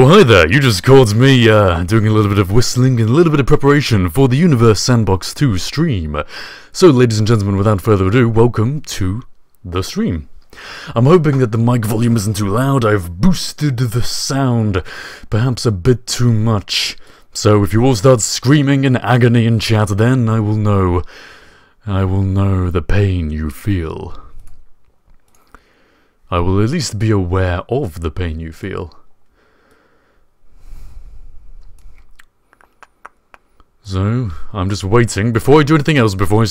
Oh hi there, you just caught me doing a little bit of whistling and a little bit of preparation for the Universe Sandbox² stream. So ladies and gentlemen, without further ado, welcome to the stream. I'm hoping that the mic volume isn't too loud. I've boosted the sound, perhaps a bit too much. So if you all start screaming in agony in chat, then I will know the pain you feel. I will at least be aware of the pain you feel. So, I'm just waiting, before I do anything else, before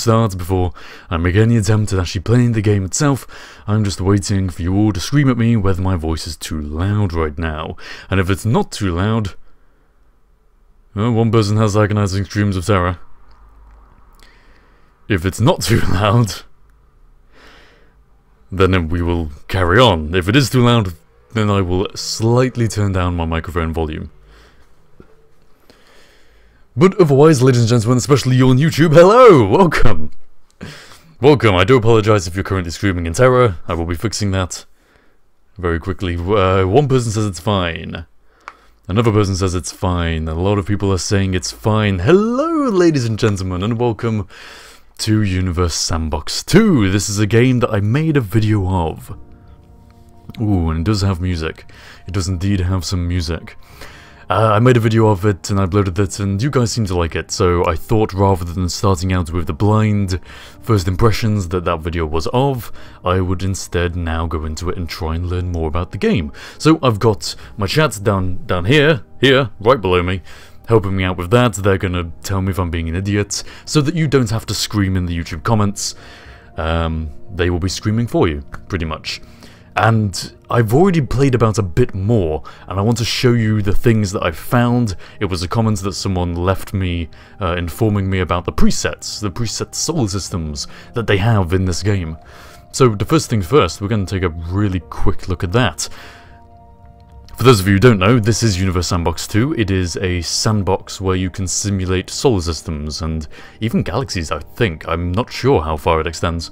I make any attempt at actually playing the game itself, I'm just waiting for you all to scream at me whether my voice is too loud right now. And if it's not too loud, well, one person has agonizing screams of terror. If it's not too loud, then we will carry on. If it is too loud, then I will slightly turn down my microphone volume. But otherwise, ladies and gentlemen, especially you on YouTube, hello! Welcome! Welcome, I do apologise if you're currently screaming in terror. I will be fixing that very quickly. One person says it's fine. Another person says it's fine. A lot of people are saying it's fine. Hello, ladies and gentlemen, and welcome to Universe Sandbox². This is a game that I made a video of. Ooh, and it does have music. It does indeed have some music. I made a video of it and I uploaded it and you guys seem to like it, so I thought rather than starting out with the blind first impressions that video was of, I would instead now go into it and try and learn more about the game. So I've got my chat down here, right below me, helping me out with that. They're gonna tell me if I'm being an idiot, so that you don't have to scream in the YouTube comments. They will be screaming for you, pretty much. And I've already played about a bit more, and I want to show you the things that I've found. It was a comment that someone left me informing me about the preset solar systems that they have in this game. So the first things first, we're going to take a really quick look at that. For those of you who don't know, this is Universe Sandbox². It is a sandbox where you can simulate solar systems and even galaxies, I think. I'm not sure how far it extends.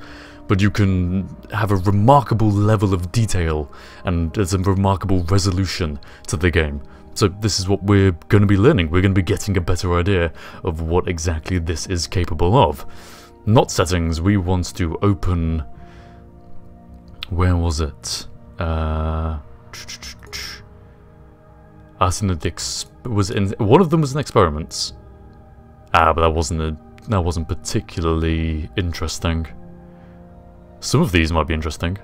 But you can have a remarkable level of detail and there's a remarkable resolution to the game. So this is what we're going to be learning. We're going to be getting a better idea of what exactly this is capable of. Not settings, we want to open... Where was it? I think that one of them was an experiments. But that wasn't particularly interesting. Some of these might be interesting.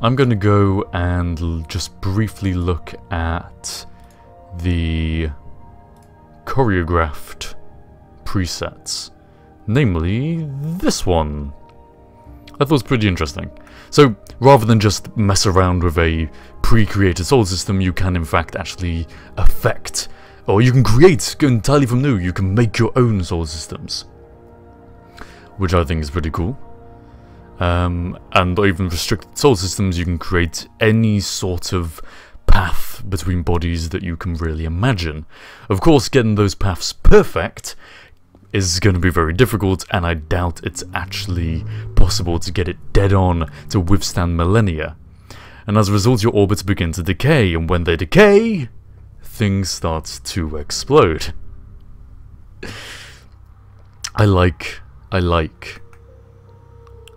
I'm going to go and just briefly look at the choreographed presets. Namely, this one. I thought it was pretty interesting. So, rather than just mess around with a pre-created solar system, you can in fact actually affect, or you can create entirely from new, you can make your own solar systems. Which I think is pretty cool. And even restricted solar systems, you can create any sort of path between bodies that you can really imagine. Of course, getting those paths perfect is going to be very difficult, and I doubt it's actually possible to get it dead on to withstand millennia. And as a result, your orbits begin to decay, and when they decay, things start to explode. I like.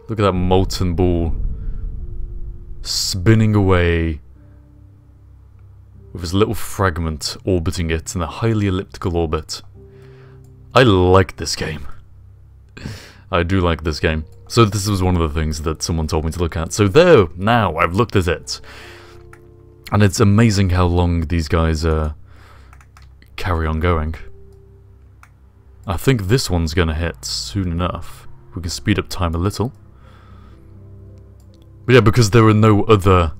Look at that molten ball spinning away with this little fragment orbiting it in a highly elliptical orbit. I like this game. I do like this game. So this was one of the things that someone told me to look at. So there, now I've looked at it. And it's amazing how long these guys carry on going. I think this one's gonna hit soon enough. We can speed up time a little. But yeah, because there are no other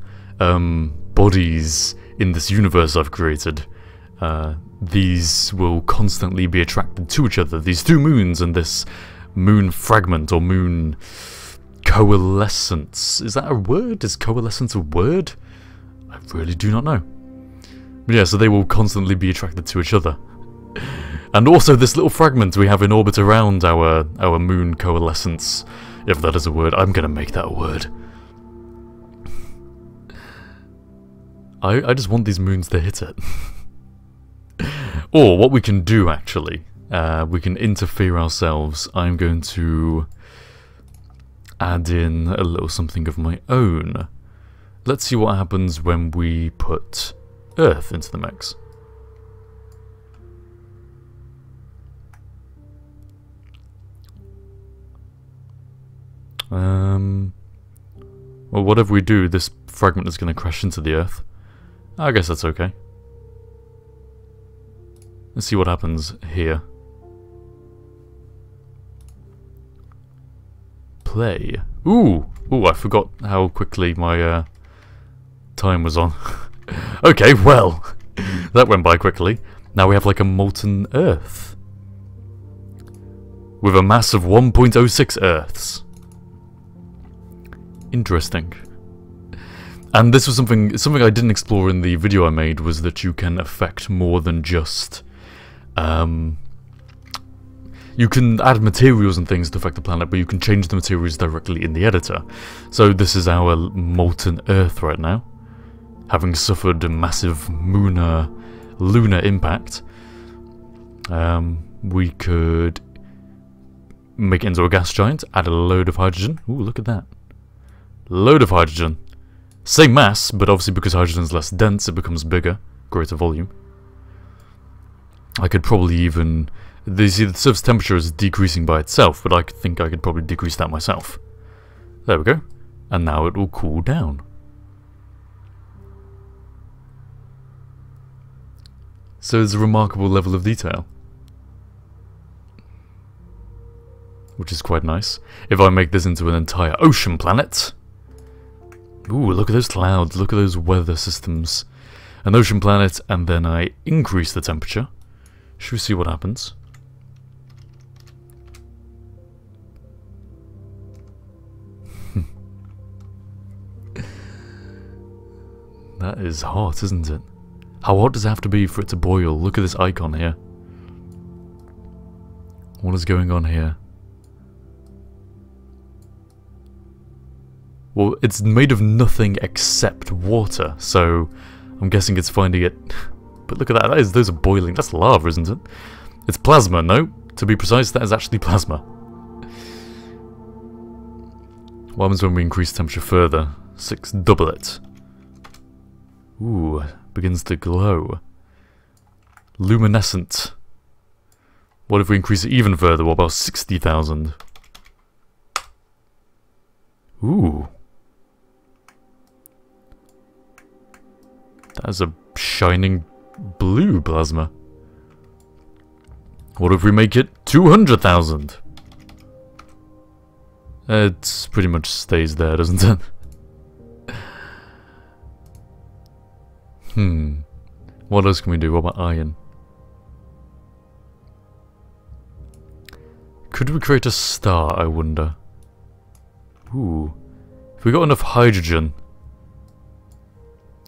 bodies in this universe I've created, these will constantly be attracted to each other. These two moons and this moon fragment or moon coalescence. Is that a word? Is coalescence a word? I really do not know. But yeah, so they will constantly be attracted to each other. And also this little fragment we have in orbit around our moon coalescence. If that is a word, I'm gonna make that a word. I just want these moons to hit it. Or what we can do, actually, we can interfere ourselves. I'm going to add in a little something of my own. Let's see what happens when we put Earth into the mix. Well, whatever we do, this fragment is going to crash into the Earth. I guess that's okay. Let's see what happens here. Play. Ooh! Ooh, I forgot how quickly my time was on. Okay, well, that went by quickly. Now we have like a molten Earth. With a mass of 1.06 Earths. Interesting. And this was something I didn't explore in the video I made, was that you can affect more than just... you can add materials and things to affect the planet, but you can change the materials directly in the editor. So this is our molten Earth right now, having suffered a massive lunar impact. We could make it into a gas giant, add a load of hydrogen. Ooh, look at that. Load of hydrogen. Same mass, but obviously because hydrogen is less dense, it becomes bigger, greater volume. I could probably even... You see, the surface temperature is decreasing by itself, but I think I could probably decrease that myself. There we go. And now it will cool down. So it's a remarkable level of detail. Which is quite nice. If I make this into an entire ocean planet... Ooh, look at those clouds, look at those weather systems. An ocean planet, and then I increase the temperature. Should we see what happens? That is hot, isn't it? How hot does it have to be for it to boil? Look at this icon here. What is going on here? Well, it's made of nothing except water, so I'm guessing it's finding it... But look at that, those are boiling. That's lava, isn't it? It's plasma, no? To be precise, that is actually plasma. What happens when we increase temperature further? Double it. Ooh, begins to glow. Luminescent. What if we increase it even further? What about 60,000? Ooh. That is a shining blue plasma. What if we make it 200,000? It pretty much stays there, doesn't it? What else can we do? What about iron? Could we create a star, I wonder? Ooh. If we got enough hydrogen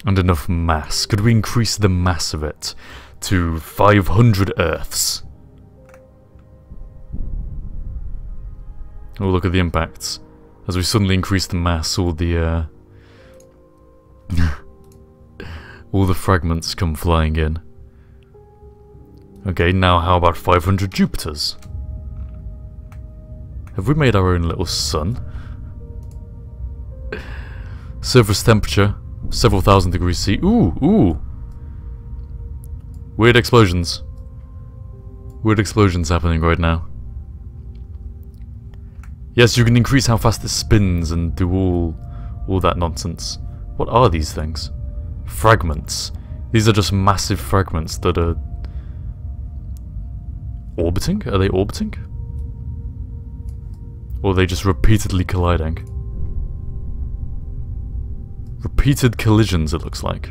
and enough mass, could we increase the mass of it to 500 Earths? Oh, look at the impacts. As we suddenly increase the mass, all the all the fragments come flying in. Okay, now how about 500 Jupiters? Have we made our own little sun? Surface temperature, several thousand degrees C. Ooh, ooh. Weird explosions. Weird explosions happening right now. Yes, you can increase how fast it spins and do all that nonsense. What are these things? Fragments. These are just massive fragments that are... orbiting? Are they orbiting? Or are they just repeatedly colliding? Repeated collisions, it looks like.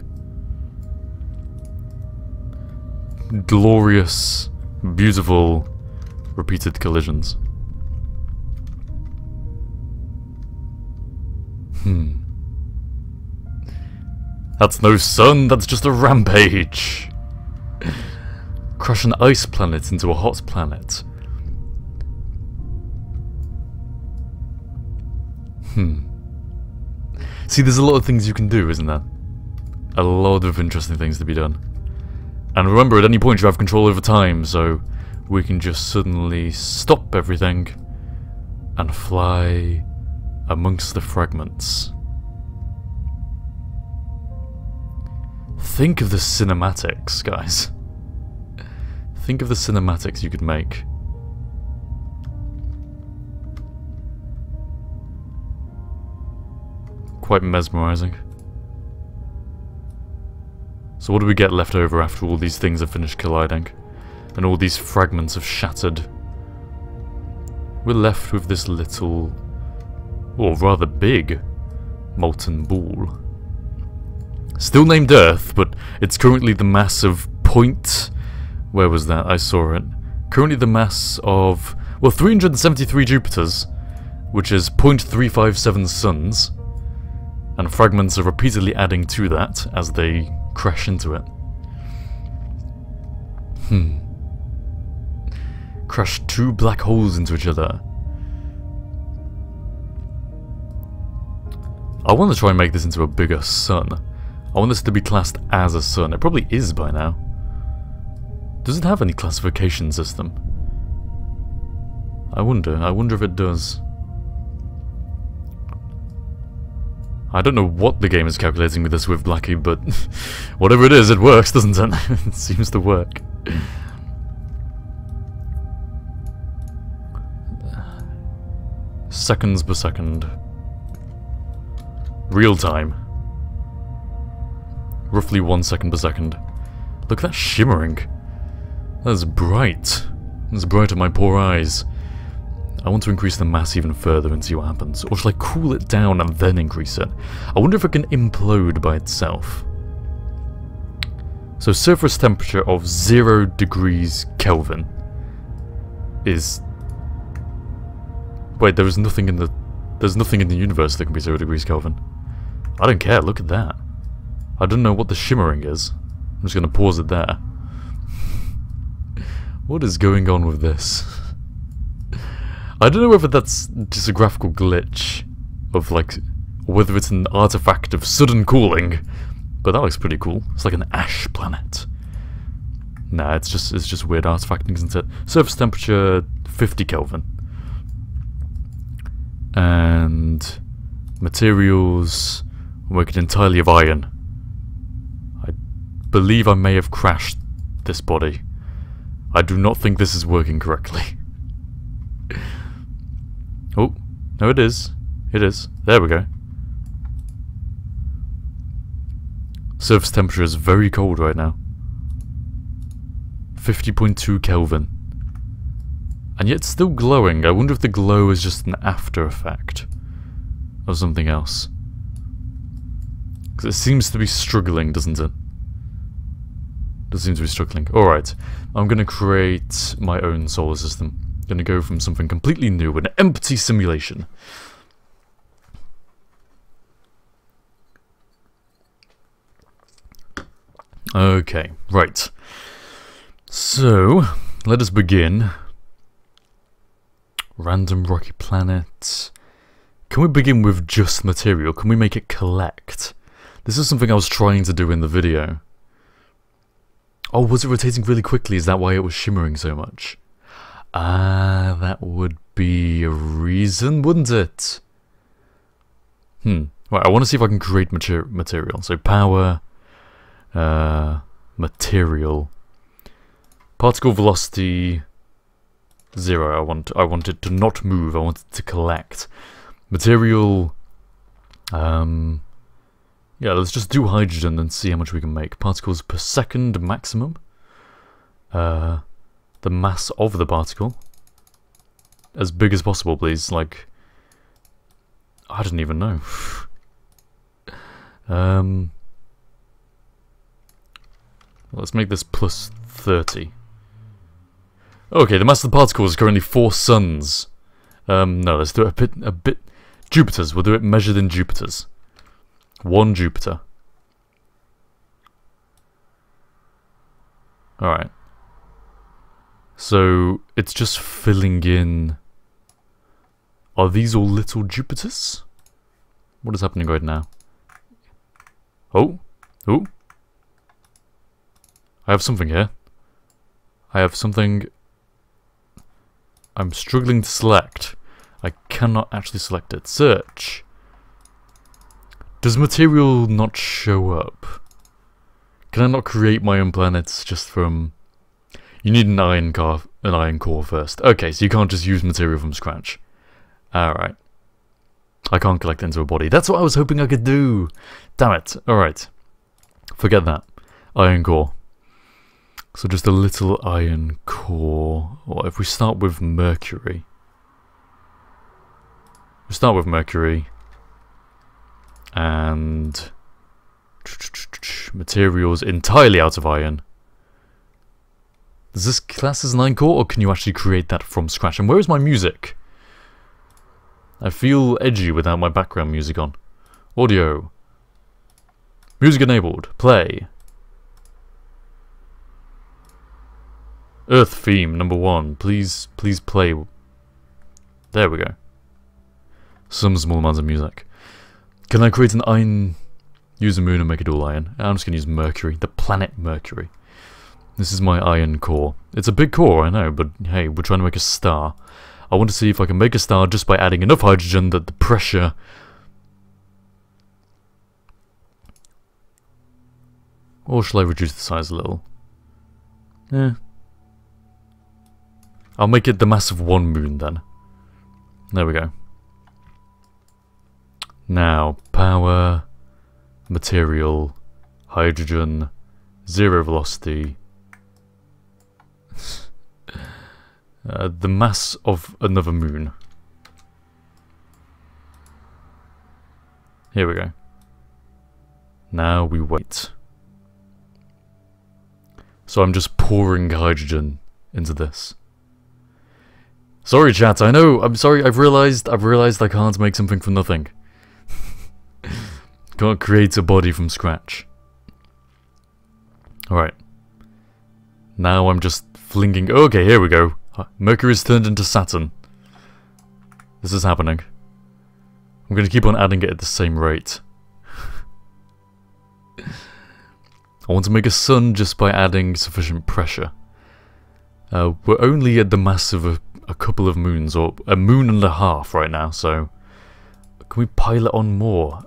Glorious, beautiful, repeated collisions. That's no sun, that's just a rampage. Crush an ice planet into a hot planet. See, there's a lot of things you can do, isn't there? a lot of interesting things to be done. And remember, at any point you have control over time, so we can just suddenly stop everything and fly amongst the fragments. Think of the cinematics, guys. Think of the cinematics you could make. Quite mesmerizing. So what do we get left over after all these things have finished colliding? And all these fragments have shattered? We're left with this little, or rather big, molten ball. Still named Earth, but it's currently the mass of point... Where was that? I saw it. Currently the mass of, well, 373 Jupiters, which is 0.357 suns, and fragments are repeatedly adding to that as they crash into it. Crash two black holes into each other. I want to try and make this into a bigger sun. I want this to be classed as a sun. It probably is by now. Does it have any classification system? I wonder if it does. I don't know what the game is calculating with this with Blackie, but whatever it is, it works, doesn't it? It seems to work. Seconds per second. Real time. Roughly 1 second per second. Look at that shimmering. That's bright. It's bright in my poor eyes. I want to increase the mass even further and see what happens. Or shall I cool it down and then increase it? I wonder if it can implode by itself. So surface temperature of 0 degrees Kelvin is... Wait, there's nothing in the universe that can be 0 degrees Kelvin. I don't care, look at that. I don't know what the shimmering is. I'm just going to pause it there. What is going on with this? I don't know whether that's just a graphical glitch of like, or whether it's an artifact of sudden cooling, but that looks pretty cool. It's like an ash planet. Nah, it's just weird artifacting, isn't it? Surface temperature 50 Kelvin. And materials working entirely of iron. I believe I may have crashed this body. I do not think this is working correctly. Oh, no it is. It is. There we go. Surface temperature is very cold right now. 50.2 Kelvin. And yet still glowing. I wonder if the glow is just an after effect of something else. Because it seems to be struggling, doesn't it? It seems to be struggling. Alright, I'm going to create my own solar system. Going to go from something completely new, an empty simulation. Okay, right. So, let us begin. Random rocky planet. Can we begin with just material? Can we make it collect? This is something I was trying to do in the video. Oh, was it rotating really quickly? Is that why it was shimmering so much? Ah, that would be a reason, wouldn't it? Right, I want to see if I can create material. So power, material, particle velocity 0. I want it to not move. I want it to collect. Material. Yeah, let's just do hydrogen and see how much we can make. Particles per second maximum. The mass of the particle. As big as possible, please. Like, I don't even know. Let's make this plus 30. Okay, the mass of the particle is currently 4 suns. No, let's do it a bit. Jupiters. We'll do it measured in Jupiters. 1 Jupiter. Alright. So, it's just filling in... Are these all little Jupiters? What is happening right now? Oh, Ooh. I have something here. I have something I'm struggling to select. I cannot actually select it. Search. Does material not show up? Can I not create my own planets just from... You need an iron core first. Okay, so you can't just use material from scratch. Alright. I can't collect it into a body. That's what I was hoping I could do! Damn it. Alright. Forget that. Iron core. So just a little iron core. Or if we start with mercury. We start with mercury. And... materials entirely out of iron. Does this class as an iron core, or can you actually create that from scratch? And where is my music? I feel edgy without my background music on. Audio. Music enabled. Play. Earth theme, number 1. Please play. There we go. Some small amount of music. Can I create an iron... Use a moon and make it all iron? I'm just going to use Mercury. The planet Mercury. This is my iron core. It's a big core, I know, but hey, we're trying to make a star. I want to see if I can make a star just by adding enough hydrogen that the pressure... Or shall I reduce the size a little? I'll make it the mass of 1 moon then. There we go. Now, power, material, hydrogen, 0 velocity. The mass of another moon. Here we go. Now we wait. So I'm just pouring hydrogen into this. Sorry, chat. I know. I'm sorry. I've realized I can't make something from nothing. Can't create a body from scratch. All right. Now I'm just flinging. Okay, here we go. Mercury's turned into Saturn. This is happening. I'm going to keep on adding it at the same rate. I want to make a sun just by adding sufficient pressure. We're only at the mass of a couple of moons, or a moon and a half right now, so... Can we pile it on more?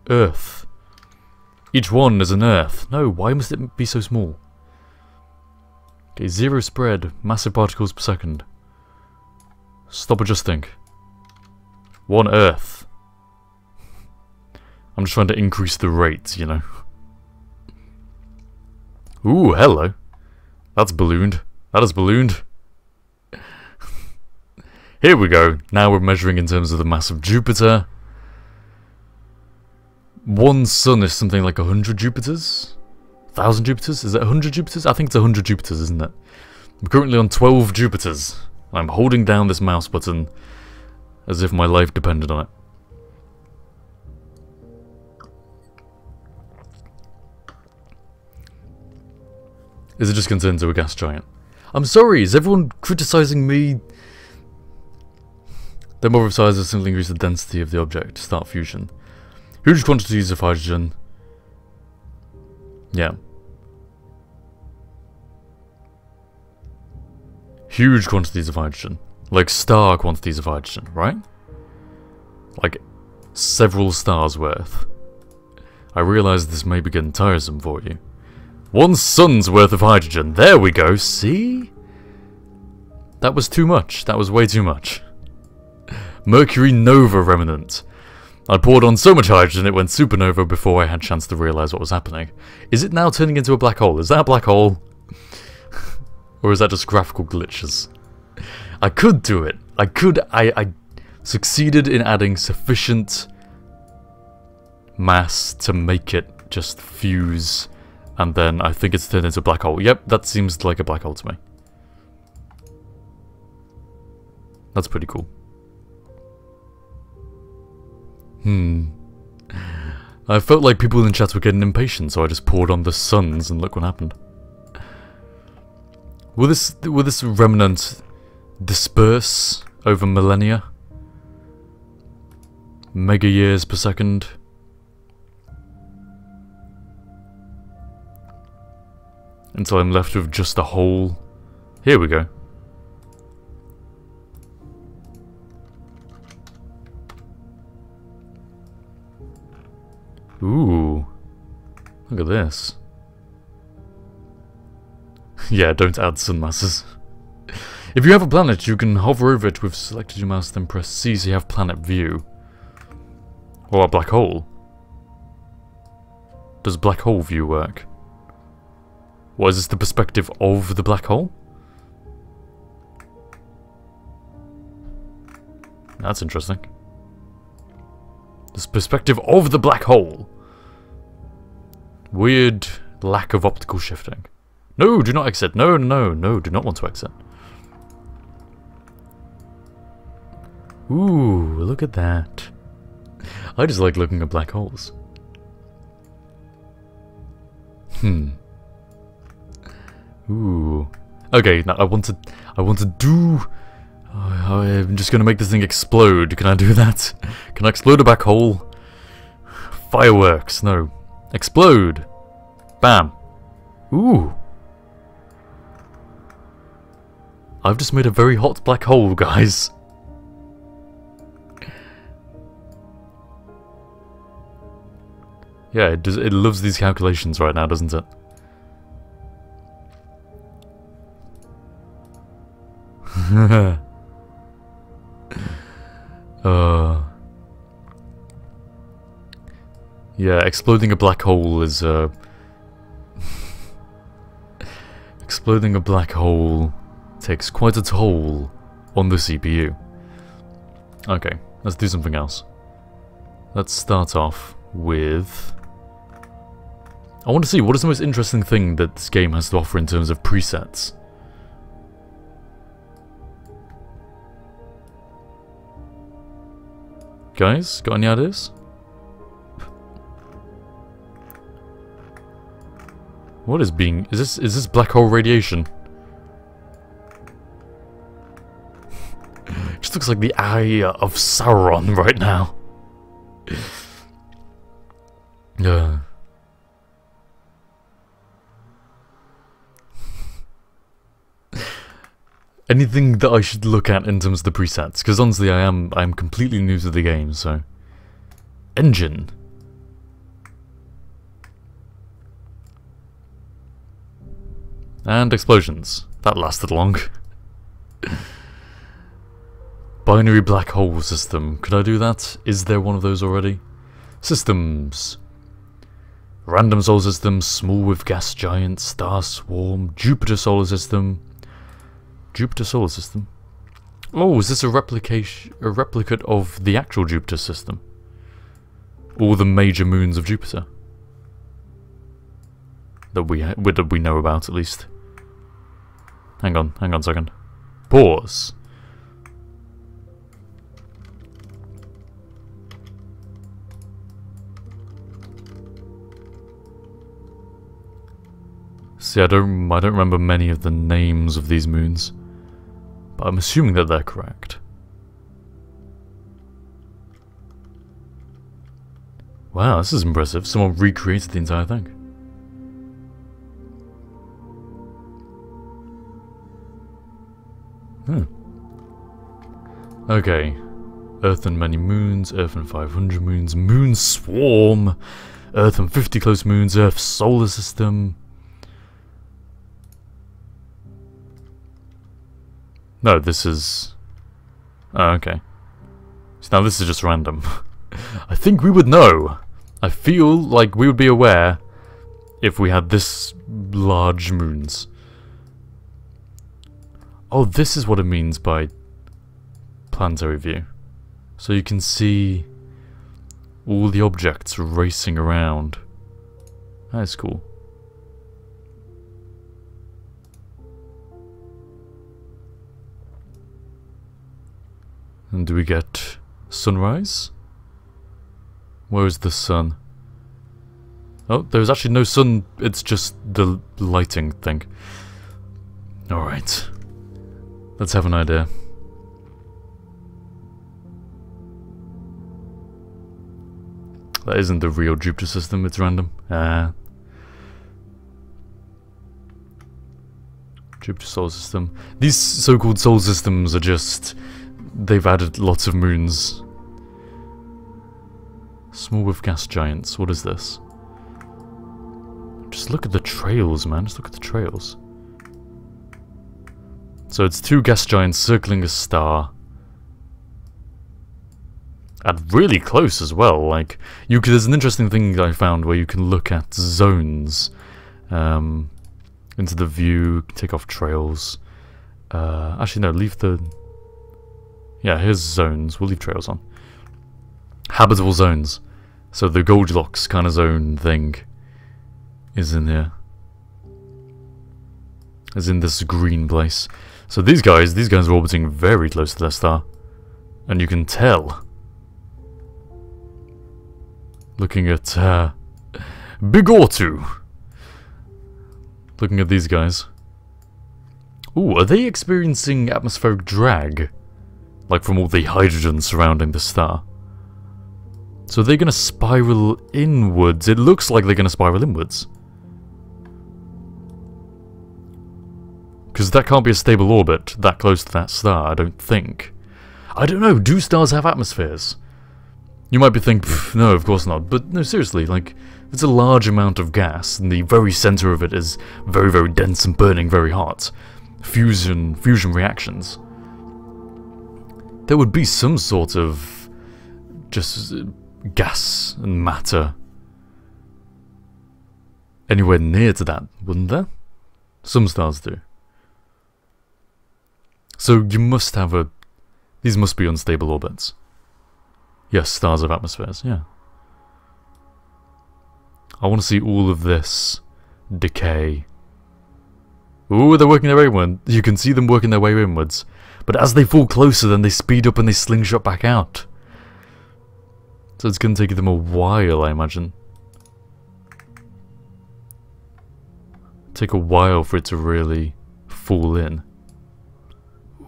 Earth. Each one is an Earth. No, why must it be so small? Okay, 0 spread, massive particles per second. Stop adjusting. 1 Earth. I'm just trying to increase the rate, you know. Ooh, hello. That's ballooned. That is ballooned. Here we go. Now we're measuring in terms of the mass of Jupiter. 1 sun is something like 100 Jupiters? 1,000 Jupiters? Is it 100 Jupiters? I think it's 100 Jupiters, isn't it? I'm currently on 12 Jupiters. I'm holding down this mouse button as if my life depended on it. Is it just going to turn into a gas giant? I'm sorry, is everyone criticizing me? The more of size will simply increase the density of the object. Start fusion. Huge quantities of hydrogen. Yeah. Huge quantities of hydrogen. Like star quantities of hydrogen, right? Like several stars worth. I realise this may be getting tiresome for you. 1 sun's worth of hydrogen. There we go. See? That was too much. That was way too much. Mercury Nova Remnant. I poured on so much hydrogen it went supernova before I had a chance to realise what was happening. Is it now turning into a black hole? Is that a black hole? Or is that just graphical glitches? I could do it. I succeeded in adding sufficient mass to make it just fuse. And then I think it's turned into a black hole. Yep, that seems like a black hole to me. That's pretty cool. I felt like people in the chat were getting impatient, so I just poured on the suns and look what happened. Will this remnant disperse over millennia? Mega years per second? until I'm left with just a hole. Here we go. Ooh. Look at this. Yeah, don't add sun masses. If you have a planet, you can hover over it with selected your mouse, then press C so you have planet view. Or a black hole. Does black hole view work? What, is this the perspective of the black hole? That's interesting. This perspective of the black hole. Weird lack of optical shifting. No, do not exit. No, no, no, do not want to exit. Ooh, look at that. I just like looking at black holes. Ooh. Okay, now I want to do... I'm just gonna make this thing explode. Can I do that? Can I explode a black hole? Fireworks, no. Explode! Bam! Ooh! I've just made a very hot black hole, guys. Yeah, it loves these calculations right now, doesn't it? Yeah, exploding a black hole is exploding a black hole takes quite a toll on the CPU. Okay, let's do something else. Let's start off with... I want to see what is the most interesting thing that this game has to offer in terms of presets. Guys, got any ideas? What is being... Is this black hole radiation? It just looks like the eye of Sauron right now. Yeah. Anything that I should look at in terms of the presets? Because honestly, I'm completely new to the game, so... Engine. And explosions. That lasted long. Binary black hole system. Could I do that? Is there one of those already? Systems. Random solar system, small with gas giant, star swarm, Jupiter solar system. Jupiter solar system? Oh, is this a replicate of the actual Jupiter system? All the major moons of Jupiter? That we know about, at least. Hang on a second. Pause. See, I don't remember many of the names of these moons, but I'm assuming that they're correct. Wow, this is impressive. Someone recreated the entire thing. Okay. Earth and many moons, Earth and 500 moons, Moon Swarm, Earth and 50 close moons, Earth solar system. No, this is... Oh, okay. So now this is just random. I think we would know. I feel like we would be aware if we had this large moons. Oh, this is what it means by planetary view. So you can see all the objects racing around. That is cool. And do we get sunrise? Where is the sun? Oh, there's actually no sun, it's just the lighting thing. Alright. Let's have an idea. That isn't the real Jupiter system, it's random. Jupiter solar system. These so-called solar systems are just... they've added lots of moons. Small with gas giants. What is this? Just look at the trails, man. Just look at the trails. So it's 2 gas giants circling a star. And really close as well. Like, you could, there's an interesting thing I found where you can look at zones into the view, take off trails. Actually, no, leave the... yeah, here's zones. We'll leave trails on. Habitable zones. So the Goldilocks kind of zone thing is in here. Is in this green place. So these guys are orbiting very close to their star. And you can tell. Looking at Big Ortu. Looking at these guys. Ooh, are they experiencing atmospheric drag? Like from all the hydrogen surrounding the star. So they're going to spiral inwards. It looks like they're going to spiral inwards. Because that can't be a stable orbit that close to that star, I don't think. I don't know, do stars have atmospheres? You might be thinking, no, of course not. But no, seriously, like, it's a large amount of gas, and the very center of it is very, very dense and burning very hot. Fusion reactions. There would be some sort of just gas and matter anywhere near to that, wouldn't there? Some stars do. So you must have a... these must be unstable orbits. Yes, stars have atmospheres, yeah. I want to see all of this decay. Ooh, they're working their way inward. You can see them working their way inwards. But as they fall closer, then they speed up and they slingshot back out. So it's going to take them a while, I imagine. Take a while for it to really fall in.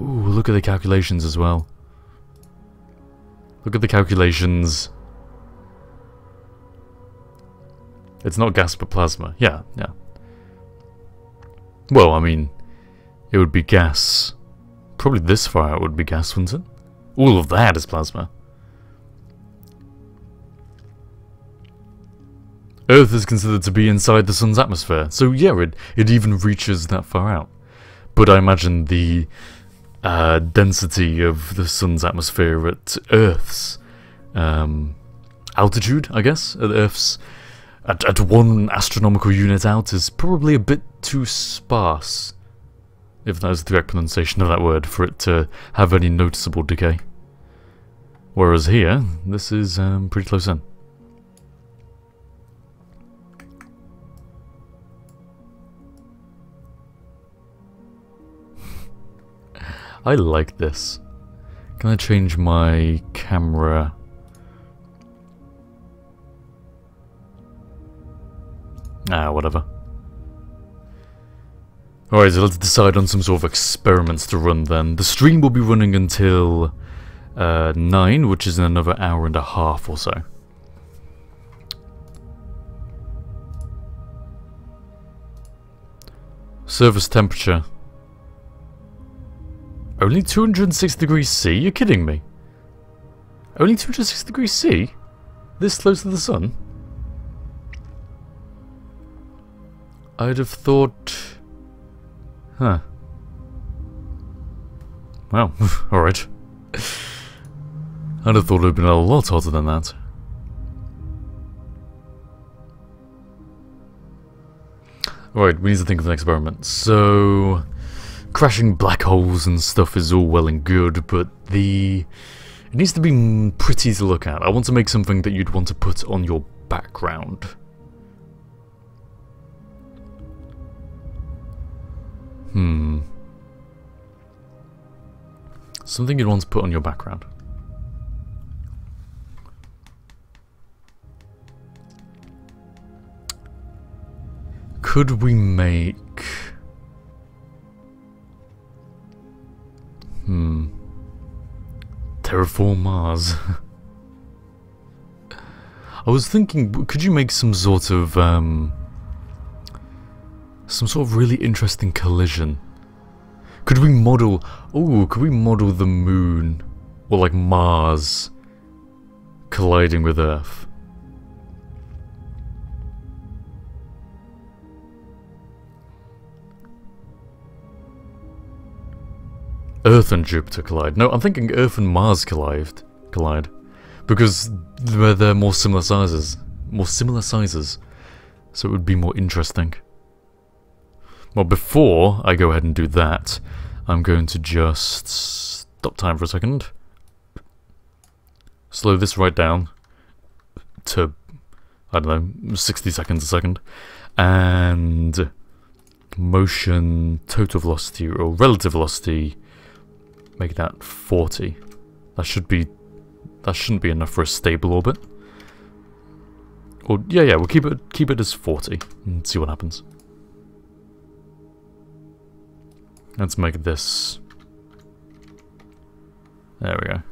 Ooh, look at the calculations as well. Look at the calculations. It's not gas but plasma. Yeah, yeah. Well, I mean, it would be gas. Probably this far out would be gas, wouldn't it? All of that is plasma. Earth is considered to be inside the sun's atmosphere. So yeah, it even reaches that far out. But I imagine the density of the sun's atmosphere at Earth's altitude, I guess, at Earth's at 1 astronomical unit out is probably a bit too sparse, if that is the correct pronunciation of that word, for it to have any noticeable decay. Whereas here, this is pretty close in. I like this. Can I change my camera? Ah, whatever. Alright, so let's decide on some sort of experiments to run then. The stream will be running until 9, which is in another hour and a half or so. Surface temperature. Only 206 degrees C? You're kidding me. Only 206 degrees C? This close to the sun? I'd have thought... Huh. Well, alright. I'd have thought it would have been a lot hotter than that. Alright, we need to think of an experiment. So... crashing black holes and stuff is all well and good, but it needs to be pretty to look at. I want to make something that you'd want to put on your background. Something you'd want to put on your background. Could we make... Terraform Mars. I was thinking, could you make some sort of really interesting collision Could we model... Oh, could we model the moon? Or like Mars colliding with Earth? Earth and Jupiter collide. No, I'm thinking Earth and Mars collide. Because they're more similar sizes. So it would be more interesting. Well, before I go ahead and do that, I'm going to just stop time for a second. Slow this right down to, I don't know, 60 seconds a second. And motion total velocity or relative velocity, make that 40. That shouldn't be enough for a stable orbit. Or yeah, we'll keep it as 40 and see what happens. Let's make this. There we go.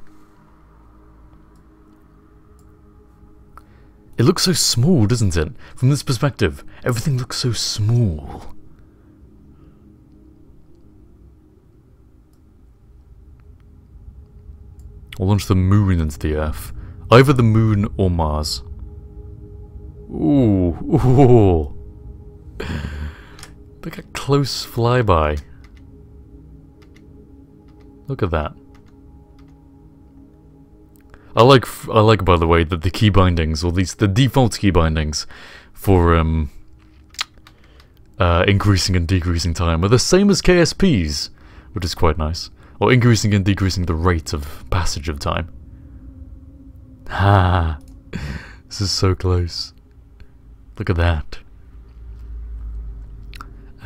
It looks so small, doesn't it? From this perspective, everything looks so small. We'll launch the moon into the Earth. Either the moon or Mars. Ooh. Look at close flyby. Look at that. I like by the way that the key bindings, or at least the default key bindings for increasing and decreasing time are the same as KSP's, which is quite nice. Or increasing and decreasing the rate of passage of time. Ha! This is so close. Look at that.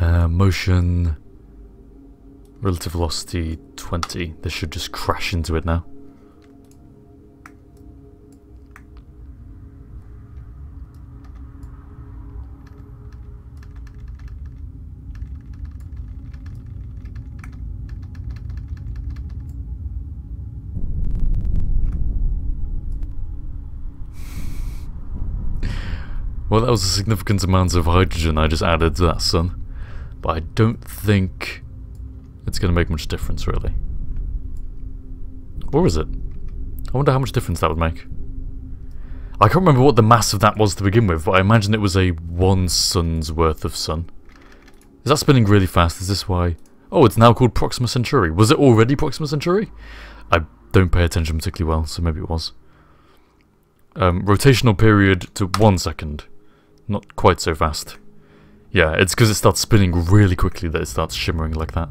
Motion, relative velocity 20. This should just crash into it now. Well, that was a significant amount of hydrogen I just added to that sun. But I don't think it's going to make much difference, really. Or is it? I wonder how much difference that would make. I can't remember what the mass of that was to begin with, but I imagine it was a 1 sun's worth of sun. Is that spinning really fast? Is this why? Oh, it's now called Proxima Centauri. Was it already Proxima Centauri? I don't pay attention particularly well, so maybe it was. Rotational period to 1 second. Not quite so fast. Yeah, it's because it starts spinning really quickly that it starts shimmering like that.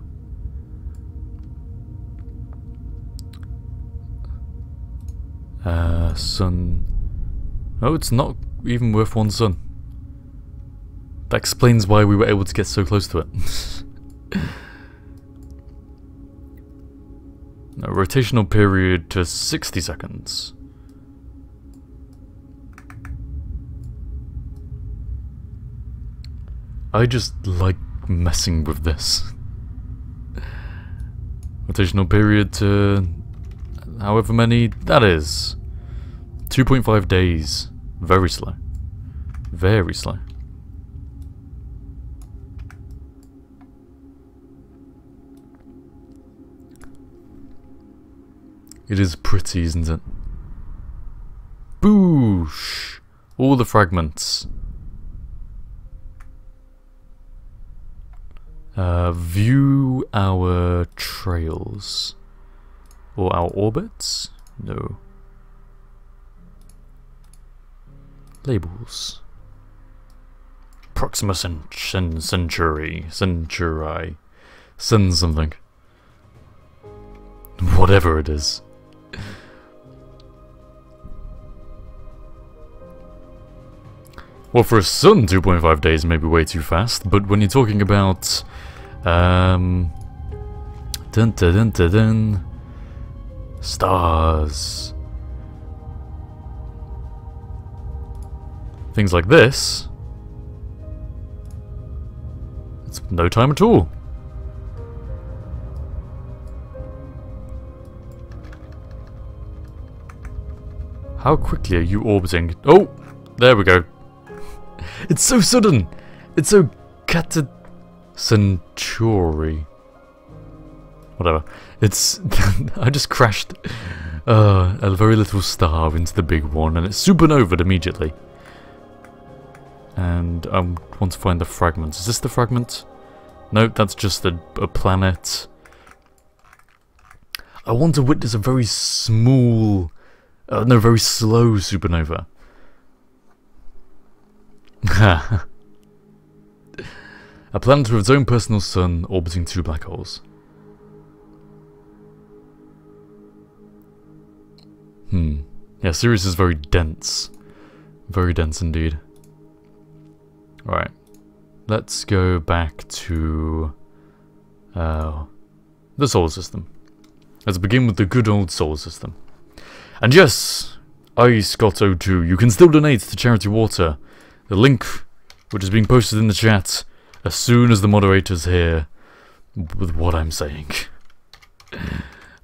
Sun. Oh, it's not even worth 1 sun. That explains why we were able to get so close to it. No, rotational period to 60 seconds. I just like messing with this. Rotational period to however many that is. 2.5 days. Very slow. Very slow. It is pretty, isn't it? Boosh! All the fragments. View our trails. Or our orbits? No. Labels. Proxima Centauri. Centauri. Sun something. Whatever it is. Well, for a sun, 2.5 days may be way too fast, but when you're talking about... stars... things like this... it's no time at all. How quickly are you orbiting? Oh! There we go. It's so sudden! It's so Centauri. Whatever. It's... I just crashed a very little star into the big one, and it's supernovaed immediately. And I want to find the fragment. Is this the fragment? No, that's just a planet. I want to witness a very small... no, very slow supernova. A planet with its own personal sun orbiting 2 black holes. Yeah, Sirius is very dense. Very dense indeed. Alright. Let's go back to the solar system. Let's begin with the good old solar system. And yes, Scott02, you can still donate to Charity Water. The link, which is being posted in the chat, as soon as the moderator's here with what I'm saying.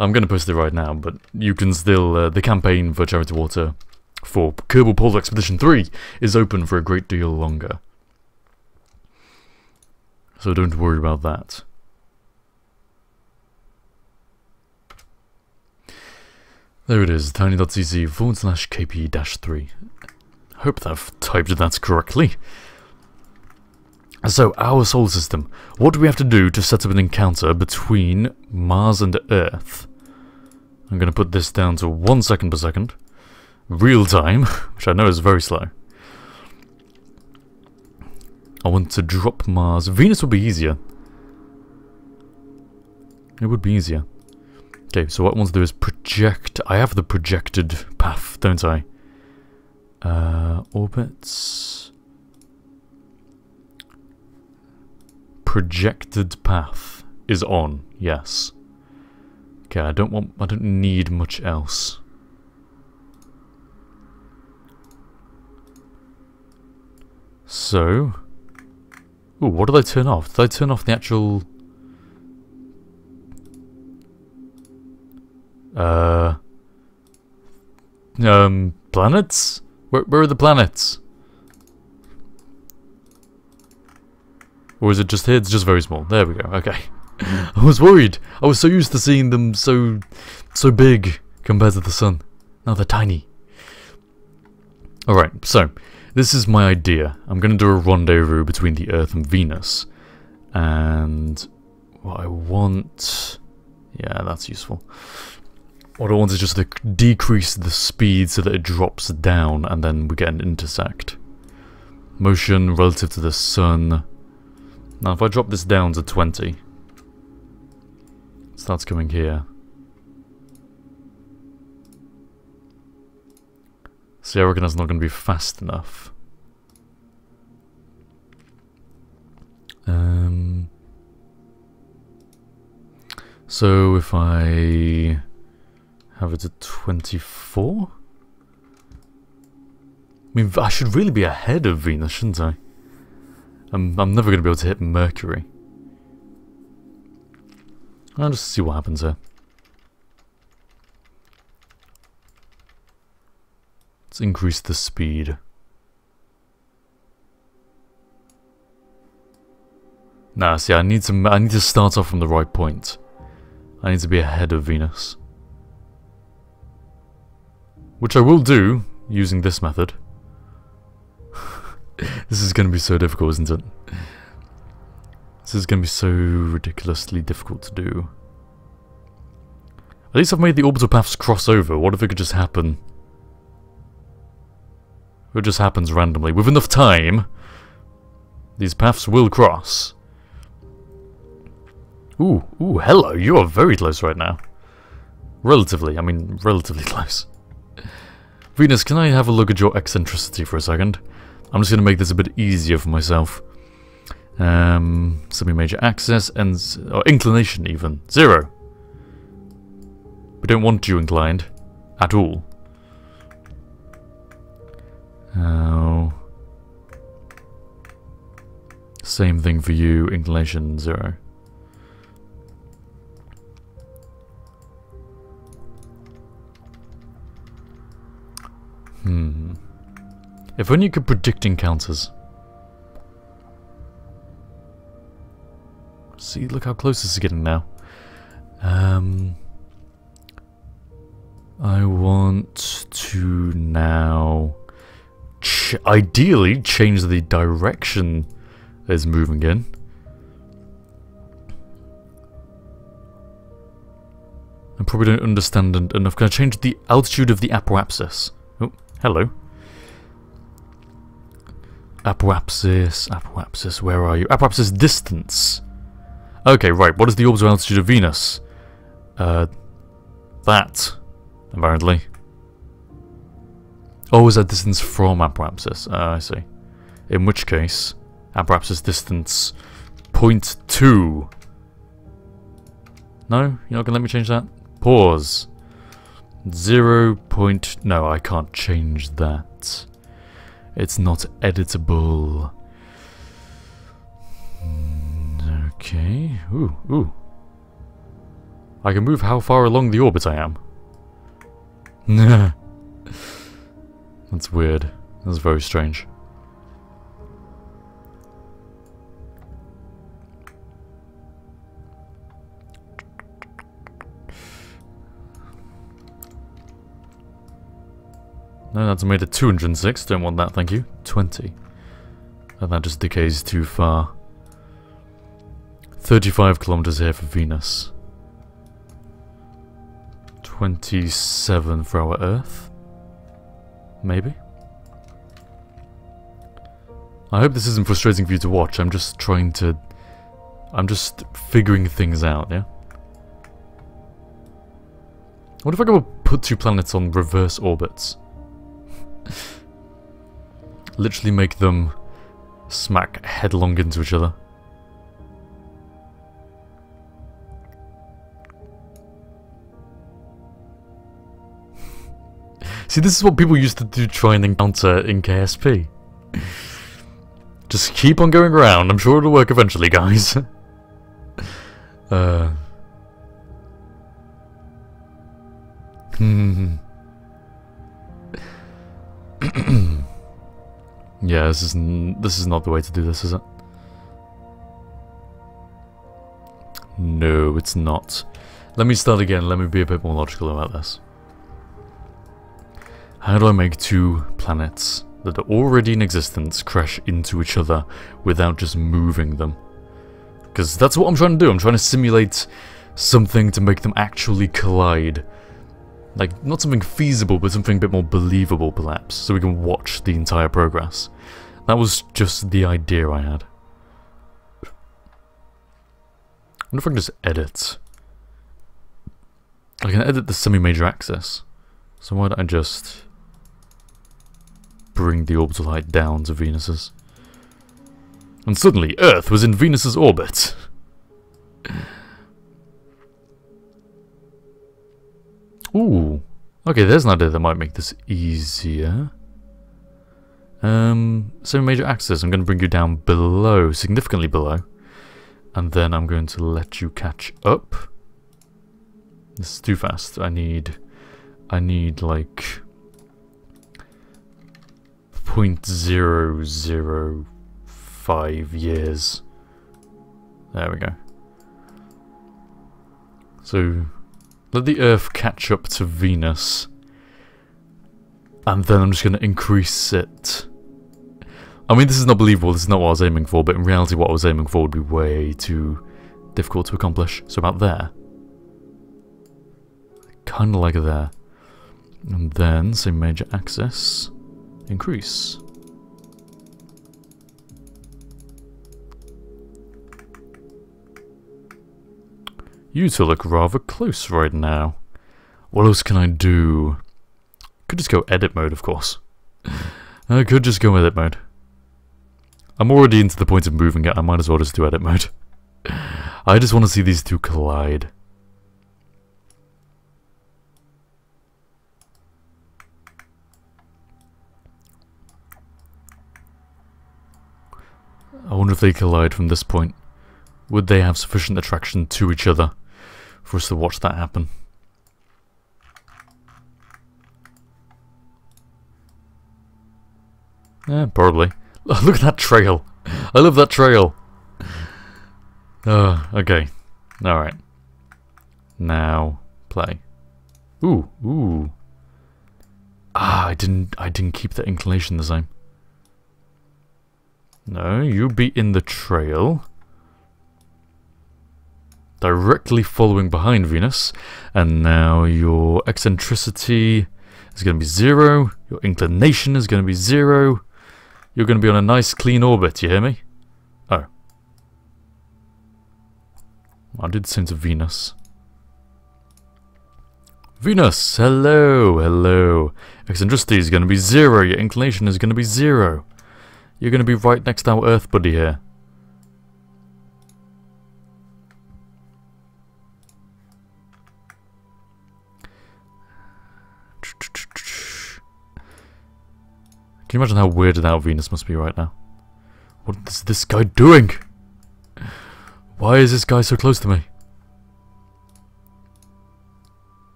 I'm going to post it right now, but you can still... the campaign for Charity Water for Kerbal Polar Expedition 3 is open for a great deal longer. So don't worry about that. There it is, tiny.cc/kp-3. Hope that I've typed that correctly. So, our solar system. What do we have to do to set up an encounter between Mars and Earth? I'm going to put this down to 1 second per second. Real time, which I know is very slow. I want to drop Mars. Venus would be easier. It would be easier. Okay, so what I want to do is project... I have the projected path, don't I? Orbits... Projected path is on, yes. Okay, I don't need much else. So... Ooh, what did I turn off? Did I turn off the actual... planets? Where are the planets? Or is it just here? It's just very small. There we go, okay. I was worried. I was so used to seeing them so big compared to the sun. Now they're tiny. Alright, so, this is my idea. I'm going to do a rendezvous between the Earth and Venus. And what I want... Yeah, that's useful. What I want is just to decrease the speed so that it drops down and then we get an intersect. Motion relative to the sun. Now if I drop this down to 20, it starts coming here. See, I reckon that's not going to be fast enough. So if I have it at 24? I mean, I should really be ahead of Venus, shouldn't I? I'm never going to be able to hit Mercury. I'll just see what happens here. Let's increase the speed. Nah, see, I need to start off from the right point. I need to be ahead of Venus. Which I will do, using this method. This is going to be so difficult, isn't it? This is going to be so ridiculously difficult to do. At least I've made the orbital paths cross over. What if it could just happen? If it just happens randomly. With enough time, these paths will cross. Ooh, hello, you are very close right now. Relatively close. Venus, can I have a look at your eccentricity for a second? I'm just going to make this a bit easier for myself. Semi-major axis and... or inclination even. 0. We don't want you inclined. At all. Same thing for you, inclination 0. If only you could predict encounters. See, look how close this is getting now. I want to now ideally change the direction it's moving in. I probably don't understand enough. Can I change the altitude of the apoapsis? Oh, hello. Apoapsis, where are you? Apoapsis distance. Okay, right, what is the orbital altitude of Venus? That, apparently. Oh, is that distance from apoapsis? I see. In which case, apoapsis distance 0.2. No? You're not gonna let me change that? Pause. 0. No, I can't change that. It's not editable. Okay. Ooh. I can move how far along the orbit I am. That's weird. That's very strange. No, that's made it 206. Don't want that, thank you. 20. And that just decays too far. 35 kilometers here for Venus. 27 for our Earth. Maybe. I hope this isn't frustrating for you to watch. I'm just figuring things out, yeah? What if I go put two planets on reverse orbits? Literally make them smack headlong into each other. See, this is what people used to do to try and encounter in KSP. Just keep on going around. I'm sure it'll work eventually, guys. Yeah, this is not the way to do this, is it? No, it's not. Let me start again. Let me be a bit more logical about this. How do I make two planets that are already in existence crash into each other without just moving them? Because that's what I'm trying to do. I'm trying to simulate something to make them actually collide. Like, not something feasible, but something a bit more believable, perhaps, so we can watch the entire progress. That was just the idea I had. I wonder if I can just edit. I can edit the semi-major axis. So why don't I just bring the orbital height down to Venus's? And suddenly, Earth was in Venus's orbit. Ooh. Okay, there's an idea that might make this easier. Semi-major axis, I'm going to bring you down below, significantly below. And then I'm going to let you catch up. This is too fast. I need like 0.005 years. There we go. So let the Earth catch up to Venus, and then I'm just going to increase it. I mean, this is not believable, this is not what I was aiming for, but in reality what I was aiming for would be way too difficult to accomplish. So about there. Kind of like there. And then, same major axis, increase. You two look rather close right now. What else can I do? Could just go edit mode, of course. I could just go edit mode. I'm already into the point of moving it, I might as well just do edit mode. I just want to see these two collide. I wonder if they collide from this point. Would they have sufficient attraction to each other for us to watch that happen? Yeah, probably. Look at that trail. I love that trail. Okay. Alright. Now, play. Ooh, ooh. Ah, I didn't keep the inclination the same. No, you be in the trail. Directly following behind Venus. And now your eccentricity is going to be 0. Your inclination is going to be 0. You're going to be on a nice clean orbit, you hear me? Oh. I did the same to Venus. Venus, hello, hello. Eccentricity is going to be 0. Your inclination is going to be 0. You're going to be right next to our Earth buddy here. Can you imagine how weirded out Venus must be right now? What is this guy doing? Why is this guy so close to me?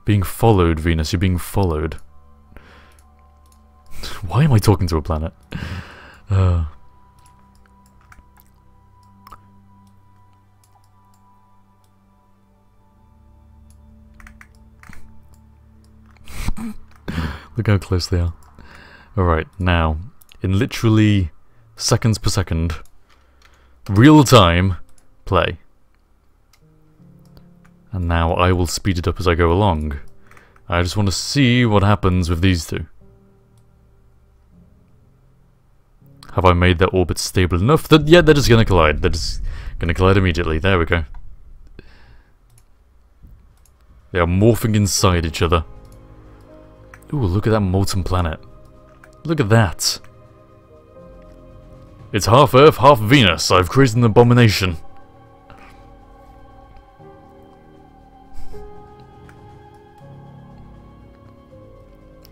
Being followed, Venus, you're being followed. Why am I talking to a planet? Look how close they are. Alright, now, in literally seconds per second, real time, play. And now I will speed it up as I go along. I just want to see what happens with these two. Have I made their orbits stable enough that, yeah, they're just going to collide. They're just going to collide immediately. There we go. They are morphing inside each other. Ooh, look at that molten planet. Look at that. It's half Earth, half Venus. I've created an abomination.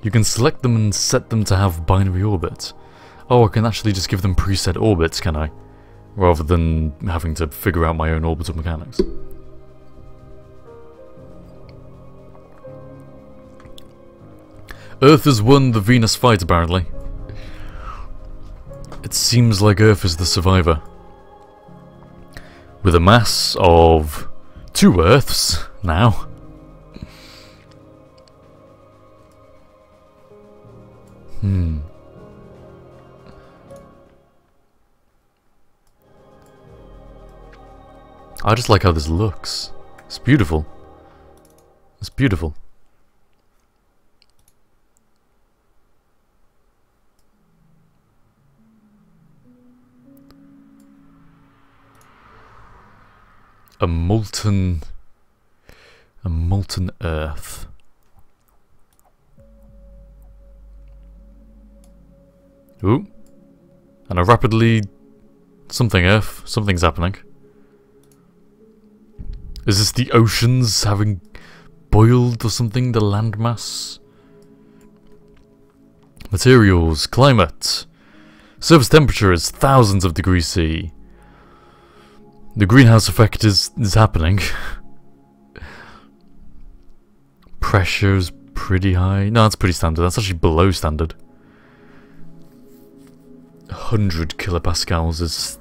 You can select them and set them to have binary orbit. Oh, I can actually just give them preset orbits, can I? Rather than having to figure out my own orbital mechanics. Earth has won the Venus fight, apparently. It seems like Earth is the survivor. With a mass of 2 Earths now. I just like how this looks. It's beautiful. It's beautiful. A molten Earth. Ooh. And a rapidly something Earth. Something's happening. Is this the oceans having boiled or something? The landmass? Materials, climate. Surface temperature is thousands of degrees C. The greenhouse effect is happening. Pressure's pretty high. No, that's pretty standard. That's actually below standard. 100 kilopascals is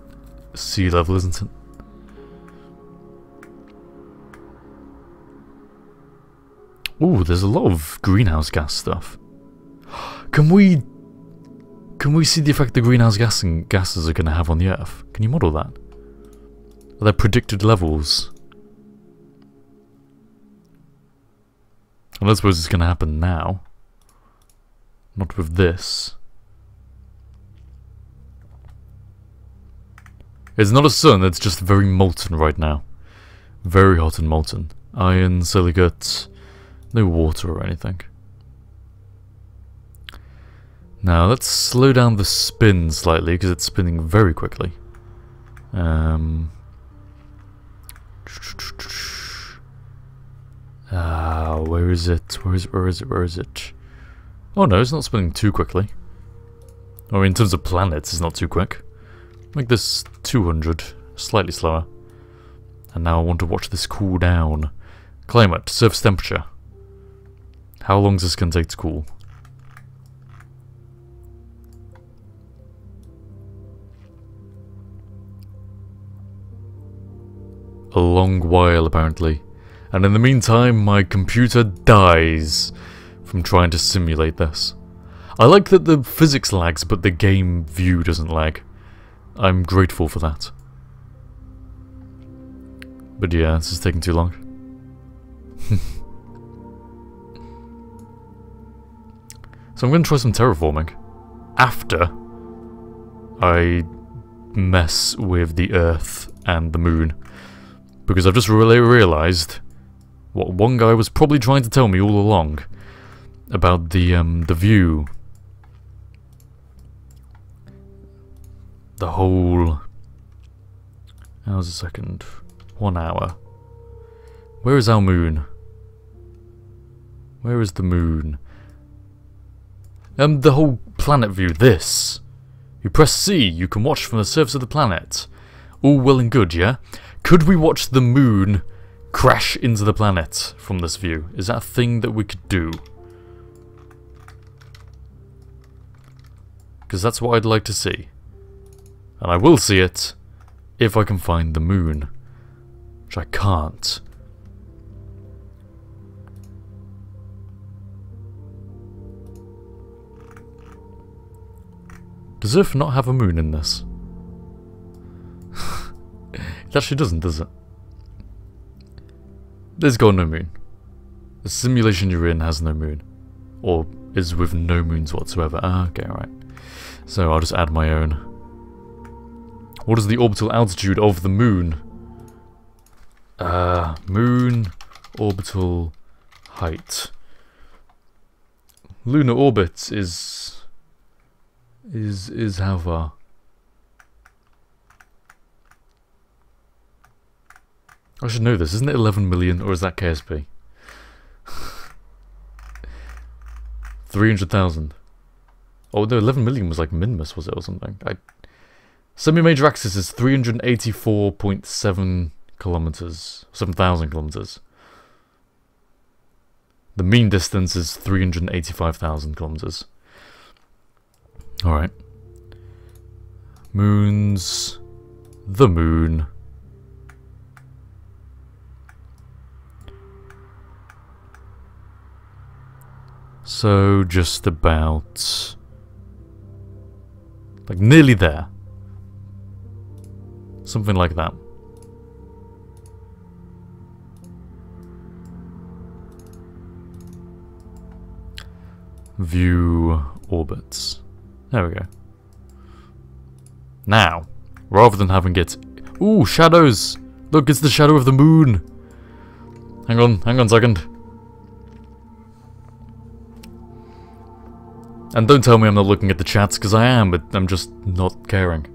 sea level, isn't it? Ooh, there's a lot of greenhouse gas stuff. Can we see the effect the greenhouse gases are going to have on the Earth? Can you model that? Are there predicted levels? Well, I suppose it's going to happen now. Not with this. It's not a sun, it's just very molten right now. Very hot and molten. Iron, silicate, no water or anything. Now let's slow down the spin slightly because it's spinning very quickly. Where is it? Where is it? Oh no, it's not spinning too quickly. Or in terms of planets, it's not too quick. Make this 200, slightly slower. And now I want to watch this cool down. Climate, surface temperature. How long is this going to take to cool? A long while, apparently. And in the meantime, my computer dies from trying to simulate this. I like that the physics lags, but the game view doesn't lag. I'm grateful for that. But yeah, this is taking too long. So I'm going to try some terraforming after I mess with the Earth and the Moon. Because I've just realised what one guy was probably trying to tell me all along about the view. The whole... How's a second? 1 hour. Where is our moon? Where is the moon? The whole planet view, this. You press C, you can watch from the surface of the planet. All well and good, yeah? Could we watch the moon crash into the planet from this view? Is that a thing that we could do? Because that's what I'd like to see. And I will see it if I can find the moon. Which I can't. Does Earth not have a moon in this? It actually doesn't, does it? There's got no moon. The simulation you're in has no moon. Or is with no moons whatsoever. Ah, okay, alright. So I'll just add my own. What is the orbital altitude of the moon? Moon orbital height. Lunar orbit is how far? I should know this. Isn't it 11 million, or is that KSP? 300,000. Oh no, 11 million was like Minmus, was it, or something? Semi-major axis is 384.7 kilometers, 7,000 kilometers. The mean distance is 385,000 kilometers. Alright. Moons. The moon. So, just about... like, nearly there. Something like that. View orbits. There we go. Now, rather than having it... Ooh, shadows! Look, it's the shadow of the moon! Hang on a second. And don't tell me I'm not looking at the chats, because I am, but I'm just not caring.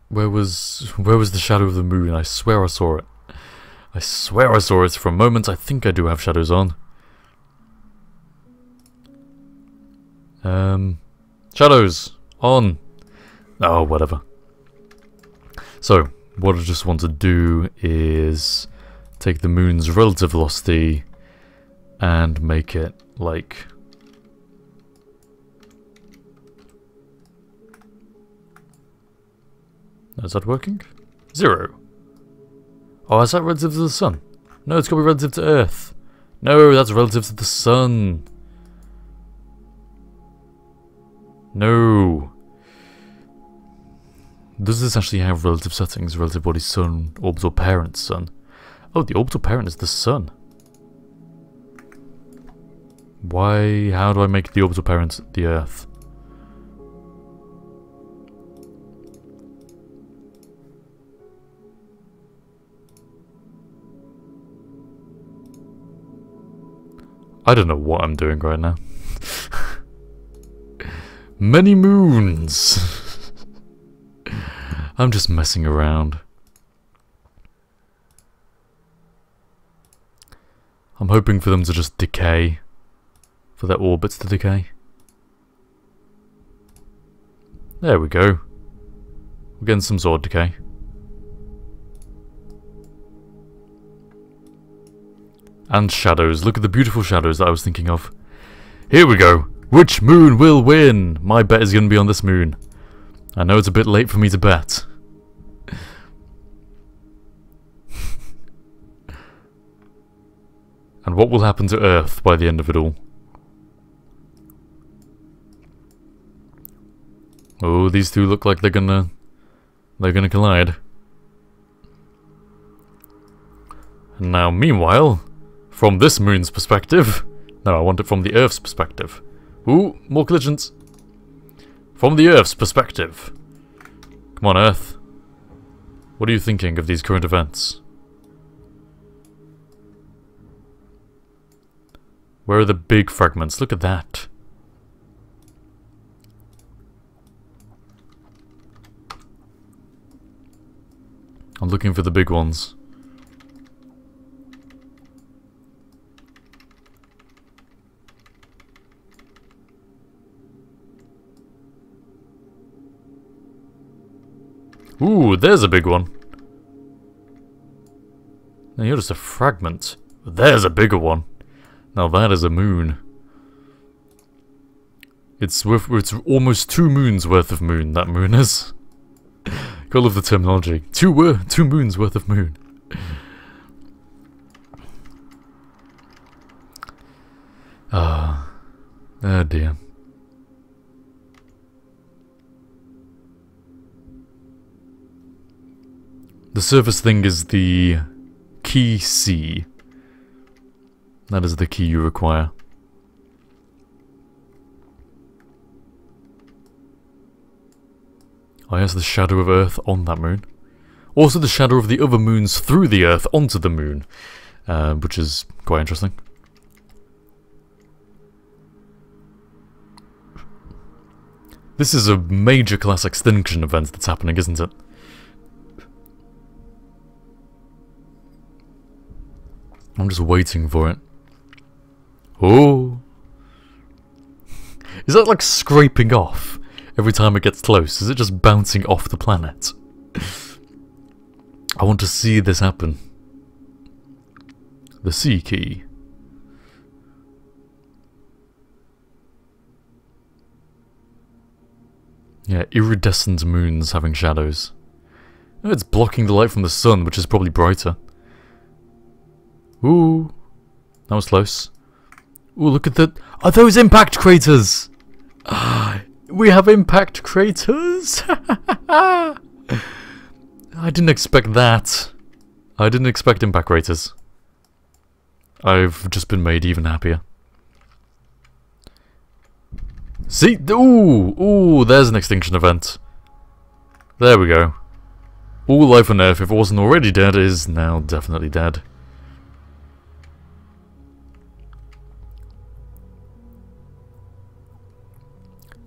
Where was the shadow of the moon? I swear I saw it. I swear I saw it for a moment. I think I do have shadows on. Shadows on. Oh, whatever. So, what I just want to do is take the moon's relative velocity and make it like... Is that working? 0. Oh, is that relative to the sun? No, it's got to be relative to Earth. No, that's relative to the sun. No. Does this actually have relative settings? Relative body sun, orbital parent sun. Oh, the orbital parent is the sun. Why? How do I make the orbital parent the Earth? I don't know what I'm doing right now. Many moons! I'm just messing around. I'm hoping for them to just decay. For their orbits to decay. There we go. We're getting some sort of decay. And shadows. Look at the beautiful shadows that I was thinking of. Here we go. Which moon will win? My bet is going to be on this moon. I know it's a bit late for me to bet. And what will happen to Earth by the end of it all? Oh, these two look like they're gonna collide. And now, meanwhile, from this moon's perspective... No, I want it from the Earth's perspective. Ooh, more collisions. From the Earth's perspective. Come on, Earth. What are you thinking of these current events? Where are the big fragments? Look at that. I'm looking for the big ones. Ooh, there's a big one. Now you're just a fragment. There's a bigger one. Now that is a moon. It's almost 2 moons worth of moon, that moon is. Gotta love the terminology. 2 moons worth of moon. Ah. Oh dear. The surface thing is the key C. That is the key you require. Oh yes, the shadow of Earth on that moon. Also the shadow of the other moons through the Earth onto the moon. Which is quite interesting. This is a major class extinction event that's happening, isn't it? I'm just waiting for it. Oh! Is that like scraping off every time it gets close? Is it just bouncing off the planet? I want to see this happen. The C key. Yeah, iridescent moons having shadows. Oh, it's blocking the light from the sun, which is probably brighter. Ooh, that was close. Ooh, look at that. Are those impact craters? We have impact craters? I didn't expect that. I didn't expect impact craters. I've just been made even happier. See? Ooh, there's an extinction event. There we go. All life on Earth, if it wasn't already dead, is now definitely dead.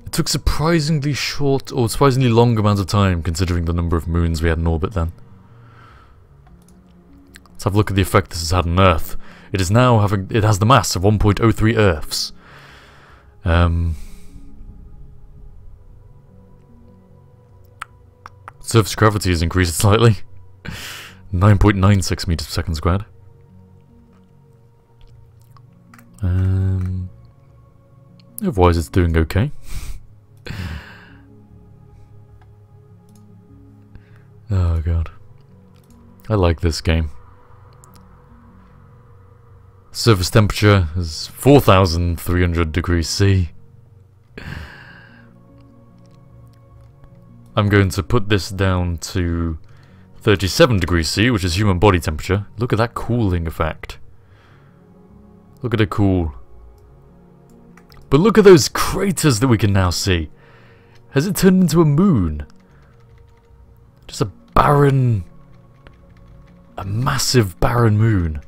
It took surprisingly short, or surprisingly long amount of time, considering the number of moons we had in orbit then. Let's have a look at the effect this has had on Earth. It is now having, it has the mass of 1.03 Earths. Surface gravity has increased slightly. 9.96 meters per second squared. Otherwise it's doing okay. Oh god. I like this game. Surface temperature is 4,300 degrees C. I'm going to put this down to 37 degrees C, which is human body temperature. Look at that cooling effect. Look at it cool. But look at those craters that we can now see. Has it turned into a moon? Just a barren... a massive barren moon.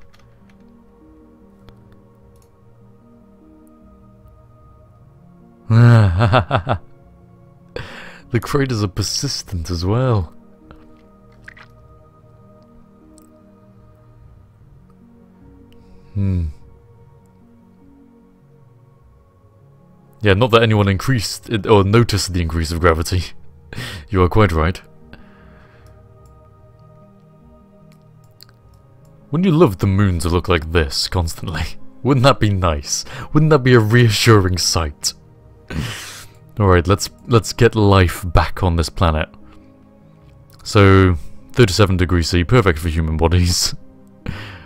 The craters are persistent as well. Yeah, not that anyone increased it, or noticed the increase of gravity. You are quite right. Wouldn't you love the moon to look like this constantly? Wouldn't that be nice? Wouldn't that be a reassuring sight? Alright, let's get life back on this planet. So, 37 degrees C, perfect for human bodies.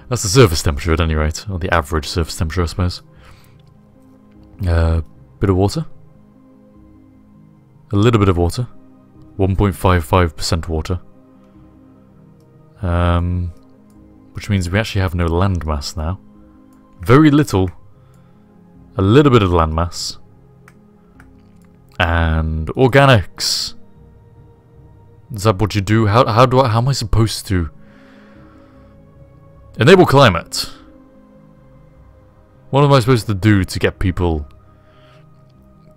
That's the surface temperature at any rate, or the average surface temperature, I suppose. Bit of water. A little bit of water. 1.55% water. Which means we actually have no landmass now. Very little. A little bit of landmass. And organics. Is that what you do? How am I supposed to enable climate? What am I supposed to do to get people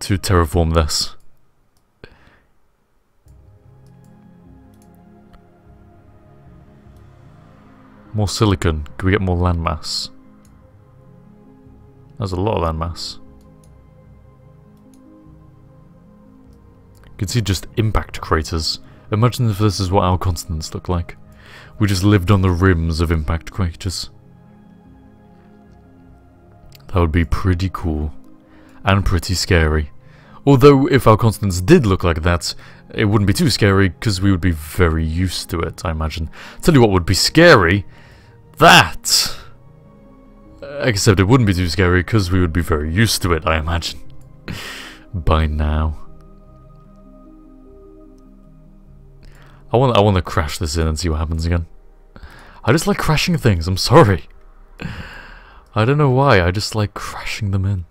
to terraform this? More silicon. Can we get more landmass? That's a lot of landmass. You can see just impact craters. Imagine if this is what our continents look like. We just lived on the rims of impact craters. That would be pretty cool. And pretty scary. Although, if our continents did look like that, it wouldn't be too scary, because we would be very used to it, I imagine. Tell you what would be scary. That! Except it wouldn't be too scary, because we would be very used to it, I imagine. By now. I want to crash this in and see what happens again. I just like crashing things, I'm sorry. I don't know why, I just like crashing them in.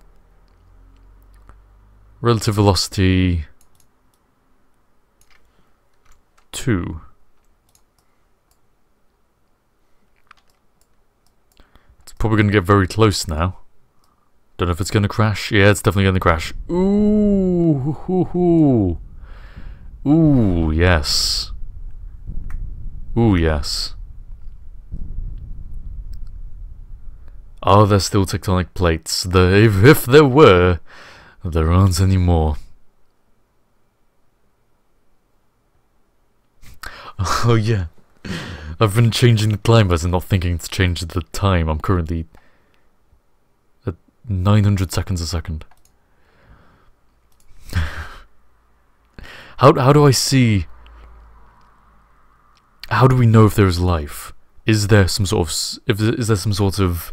Relative velocity 2. It's probably going to get very close now. Don't know if it's going to crash. Yeah, it's definitely going to crash. Ooh, hoo, hoo. Ooh, yes. Ooh, yes. Are there still tectonic plates? If there were, there aren't anymore. Oh yeah. I've been changing the climate and not thinking to change the time. I'm currently at 900 seconds a second. How do I see... How do we know if there is life? Is there some sort of... Is there some sort of...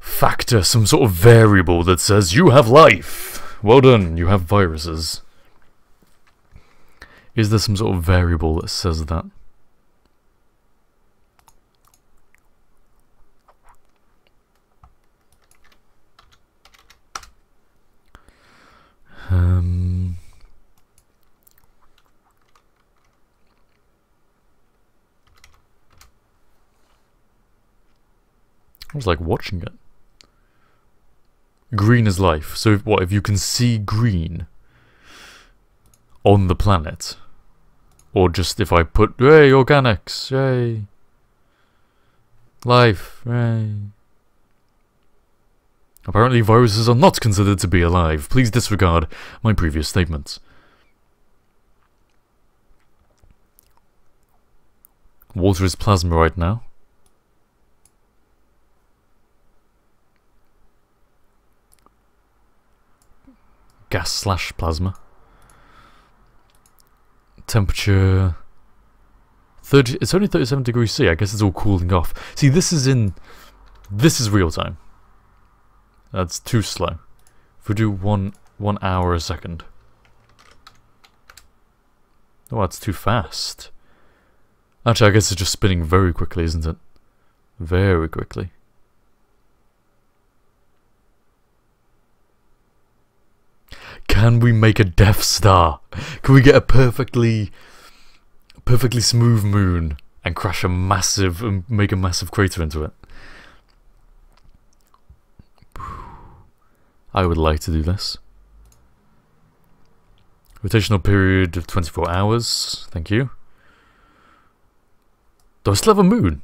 factor, some sort of variable that says, you have life! Well done, you have viruses. Is there some sort of variable that says that? I was like watching it. Green is life. So if you can see green on the planet, or just if I put, hey, organics, hey, life, hey. Apparently viruses are not considered to be alive. Please disregard my previous statements. Water is plasma right now. Gas/plasma. Temperature 30. It's only 37 degrees C. I guess it's all cooling off. See, this is real time. That's too slow. If we do one hour a second. Oh, that's too fast. Actually, I guess it's just spinning very quickly, isn't it? Very quickly. Can we make a Death Star? Can we get a perfectly smooth moon and crash and make a massive crater into it? I would like to do this. Rotational period of 24 hours. Thank you. Do I still have a moon?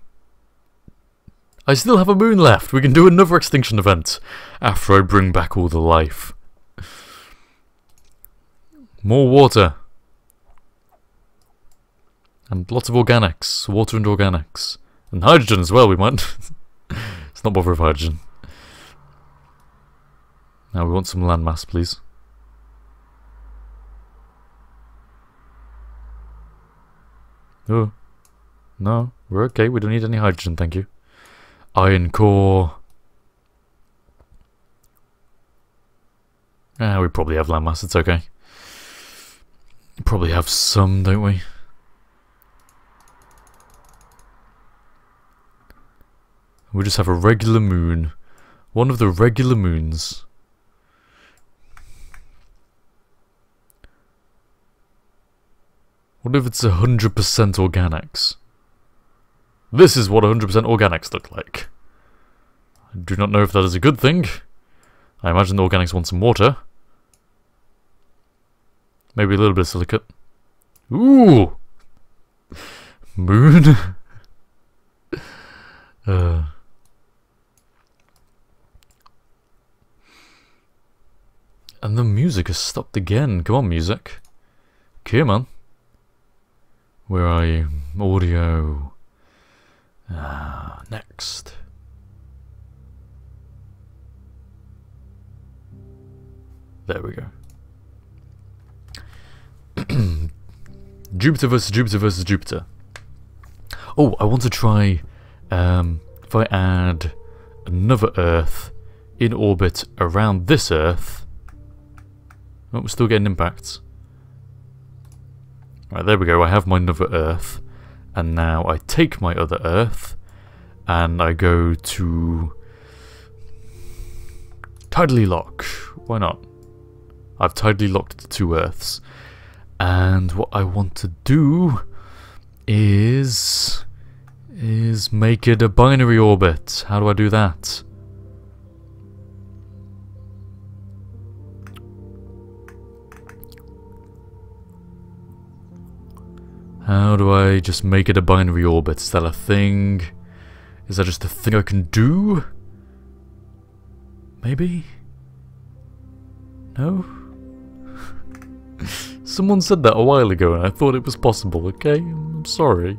I still have a moon left. We can do another extinction event after I bring back all the life. More water. And lots of organics. Water and organics. And hydrogen as well, we might. It's not bother with hydrogen. Now we want some landmass, please. Oh. No, we're okay. We don't need any hydrogen, thank you. Iron core. We probably have landmass, it's okay. Probably have some, don't we? We just have a regular moon. One of the regular moons. What if it's 100% organics? This is what 100% organics look like. I do not know if that is a good thing. I imagine the organics want some water. Maybe a little bit of silicate. Ooh! Moon? And the music has stopped again. Come on, music. Come on. Where are you? Audio. Next. There we go. Jupiter versus Jupiter versus Jupiter. Oh, I want to try if I add another Earth in orbit around this Earth. Oh, we're still getting impacts. Right, there we go. I have my another Earth. And now I take my other Earth and I go to tidally lock. Why not? I've tidally locked the two Earths. And what I want to do is make it a binary orbit. How do I do that? How do I just make it a binary orbit? Is that a thing? Is that just a thing I can do? Maybe? No? Someone said that a while ago and I thought it was possible, okay? I'm sorry.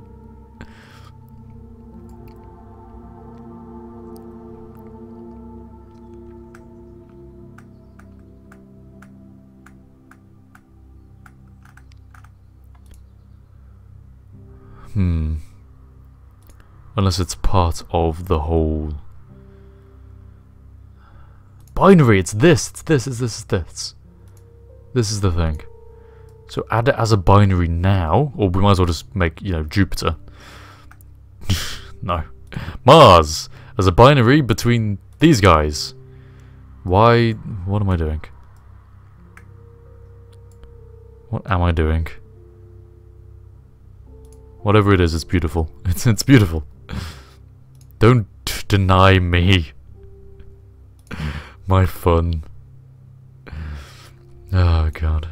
Unless it's part of the whole... Binary, it's this, it's this, it's this, it's this. This is the thing. So add it as a binary now, or we might as well just make, you know, Jupiter. No. Mars as a binary between these guys. Why? What am I doing? What am I doing? Whatever it is, it's beautiful. It's beautiful. Don't deny me my fun. Oh god.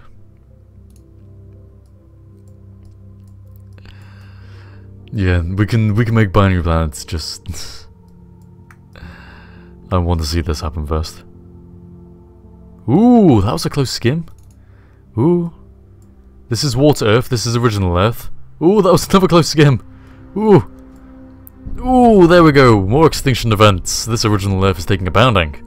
Yeah, we can make binary planets. Just I want to see this happen first. Ooh, that was a close skim. Ooh, this is Water Earth. This is original Earth. Ooh, that was another close skim. Ooh. Ooh, there we go. More extinction events. This original Earth is taking a pounding.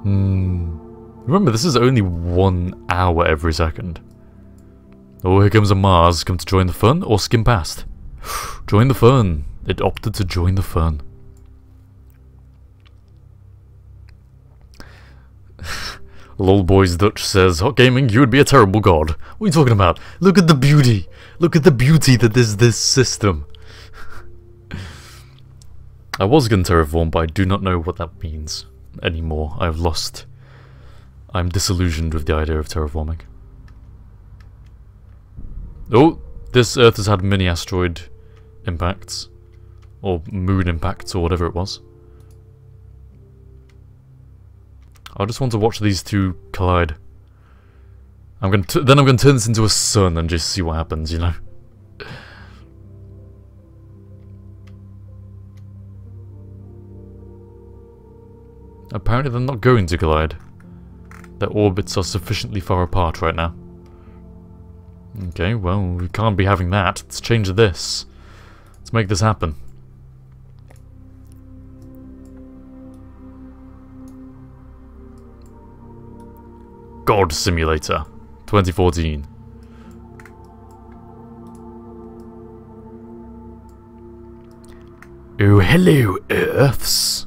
Remember, this is only 1 hour every second. Oh, here comes a Mars. Come to join the fun or skim past? Join the fun. It opted to join the fun. Lol Boys Dutch says, HOCgaming, you would be a terrible god. What are you talking about? Look at the beauty. Look at the beauty that is this system. I was going to terraform, but I do not know what that means anymore. I've lost... I'm disillusioned with the idea of terraforming. Oh, this Earth has had mini asteroid impacts. Or moon impacts, or whatever it was. I just want to watch these two collide. Then I'm going to turn this into a sun and just see what happens, you know? Apparently they're not going to collide. Their orbits are sufficiently far apart right now. Okay, well, we can't be having that. Let's change this. Let's make this happen. God Simulator 2014. Oh, hello, Earths.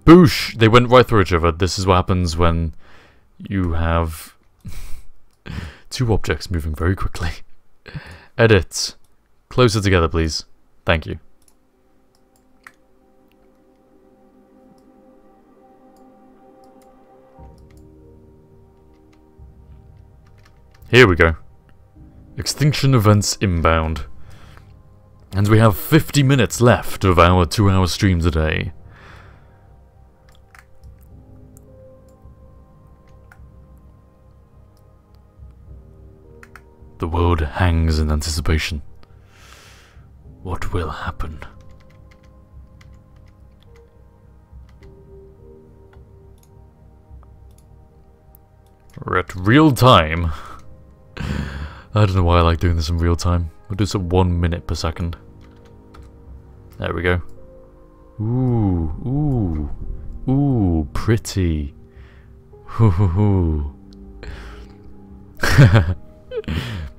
Boosh! They went right through each other. This is what happens when you have two objects moving very quickly. Edit. Closer together, please. Thank you. Here we go. Extinction events inbound. And we have 50 minutes left of our 2-hour stream today. The world hangs in anticipation. What will happen? We're at real time. I don't know why I like doing this in real time. We'll do this at 1 minute per second. There we go. Ooh, ooh, ooh, pretty. Ooh.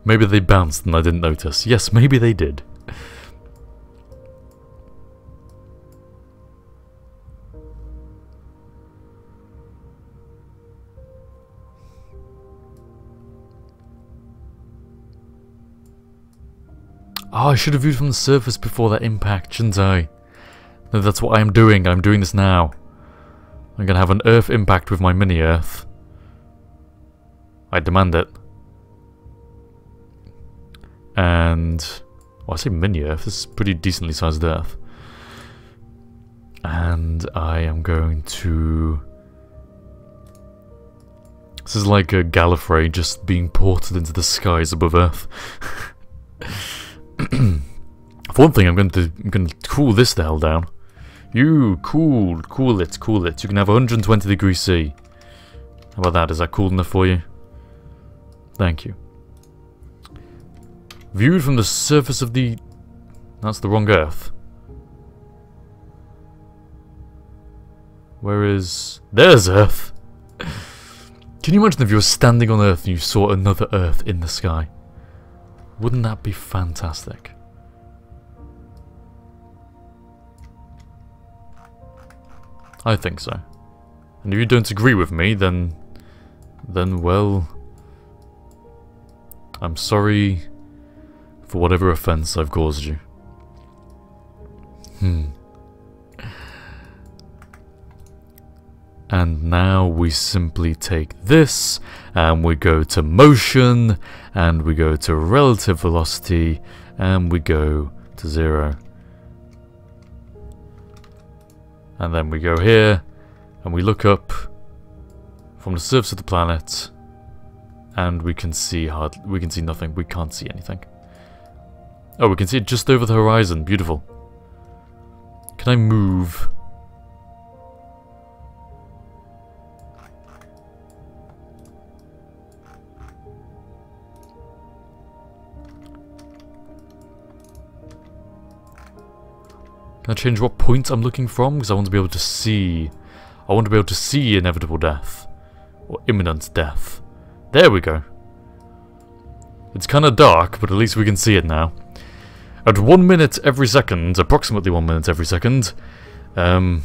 Maybe they bounced and I didn't notice. Yes, maybe they did. Oh, I should have viewed from the surface before that impact, shouldn't I? No, that's what I'm doing. I'm doing this now. I'm gonna have an Earth impact with my mini-Earth. I demand it. And... well, I say mini-Earth. This is pretty decently sized Earth. And I am going to... this is like a Gallifrey just being ported into the skies above Earth. For one thing, I'm going to cool this the hell down. You cool it. You can have 120 degrees C. How about that? Is that cool enough for you? Thank you. Viewed from the surface of the... that's the wrong Earth. Where is... there's Earth! Can you imagine if you were standing on Earth and you saw another Earth in the sky? Wouldn't that be fantastic? I think so. And if you don't agree with me, then well, I'm sorry for whatever offense I've caused you. And now we simply take this, and we go to motion, and we go to relative velocity, and we go to 0. And then we go here, and we look up from the surface of the planet, and we can see nothing. We can't see anything. Oh, we can see it just over the horizon. Beautiful. Can I move? Can I change what point I'm looking from? Because I want to be able to see... I want to be able to see inevitable death. Or imminent death. There we go. It's kind of dark, but at least we can see it now. At 1 minute every second, approximately 1 minute every second, the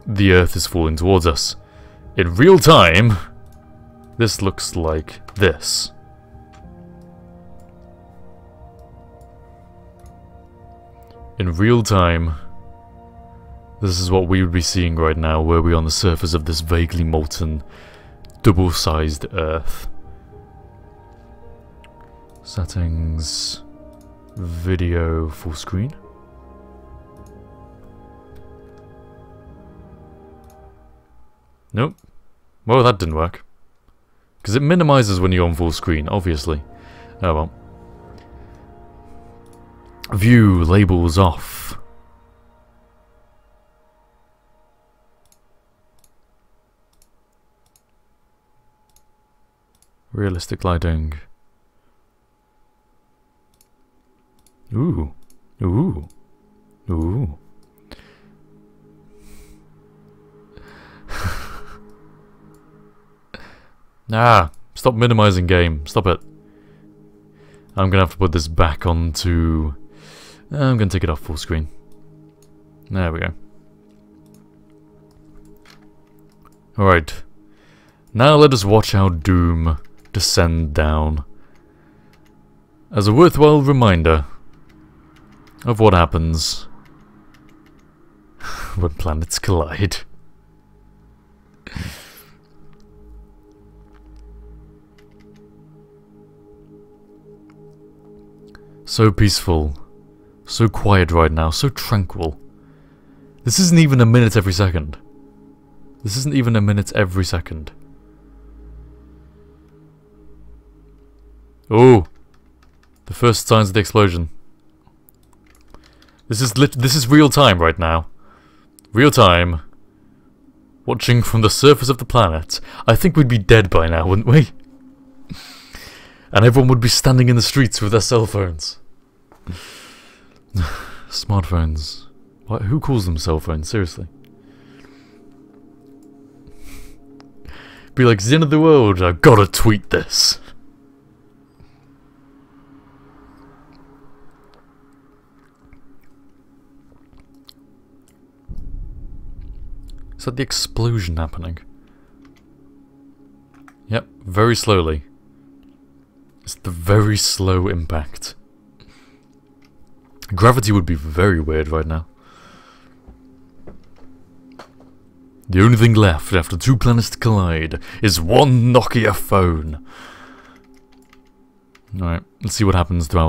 Earth is falling towards us. In real time, this looks like this. In real time, this is what we would be seeing right now were we on the surface of this vaguely molten, double-sized Earth. Settings, video full screen. Nope. Well, that didn't work. Because it minimizes when you're on full screen, obviously. Oh well. View labels off. Realistic lighting. Ooh. Ooh. Ooh. Ah, stop minimizing game. Stop it. I'm gonna have to put this back onto... I'm gonna take it off full screen. There we go. Alright. Now let us watch our doom descend down. As a worthwhile reminder of what happens when planets collide. So peaceful, so quiet right now, so tranquil. This isn't even a minute every second. This isn't even a minute every second. Oh, the first signs of the explosion. This is real time right now. Real time. Watching from the surface of the planet. I think we'd be dead by now, wouldn't we? And everyone would be standing in the streets with their cell phones. Smartphones. What, who calls them cell phones? Seriously. Be like, it's the end of the world, I've gotta tweet this. Is that the explosion happening? Yep, very slowly. It's the very slow impact. Gravity would be very weird right now. The only thing left after two planets collide is one Nokia phone. Alright, let's see what happens to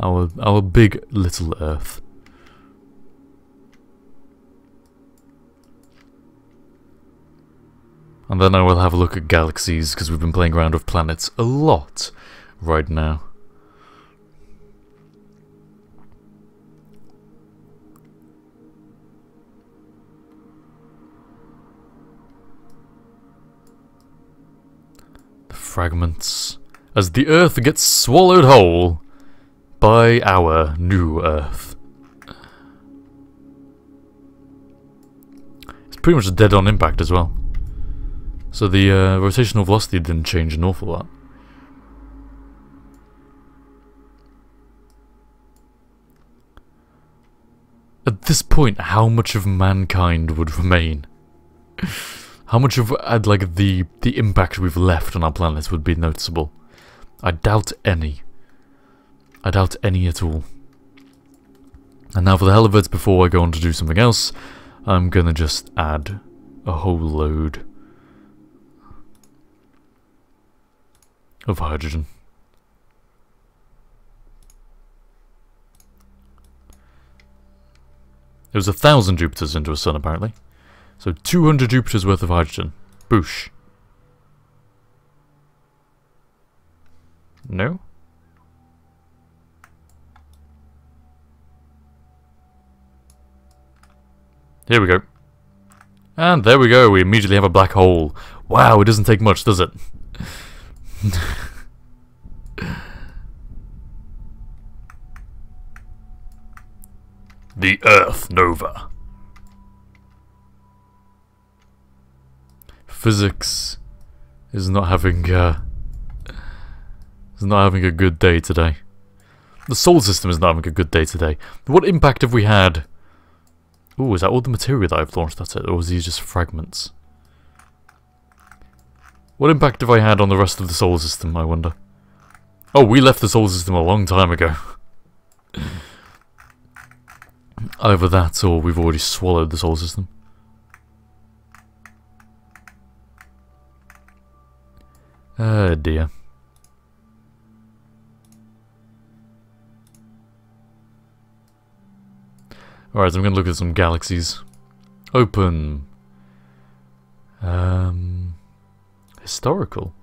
our big little Earth. And then I will have a look at galaxies, because we've been playing around with planets a lot right now. The fragments. As the Earth gets swallowed whole by our new Earth. It's pretty much dead on impact as well. So the rotational velocity didn't change an awful lot. At this point, how much of mankind would remain? How much of like the impact we've left on our planet would be noticeable? I doubt any. I doubt any at all. And now for the hell of it, before I go on to do something else, I'm gonna just add a whole load of hydrogen. It was 1,000 Jupiters into a sun, apparently. So 200 Jupiters worth of hydrogen. Boosh. No? Here we go. And there we go, we immediately have a black hole. Wow, it doesn't take much, does it? The Earth Nova. Physics is not having a good day today. The solar system is not having a good day today. What impact have we had? Ooh, is that all the material that I've launched at it, or was these just fragments? What impact have I had on the rest of the solar system, I wonder? Oh, we left the solar system a long time ago. Either that, or we've already swallowed the solar system. Oh dear. Alright, so I'm going to look at some galaxies. Open. Historical.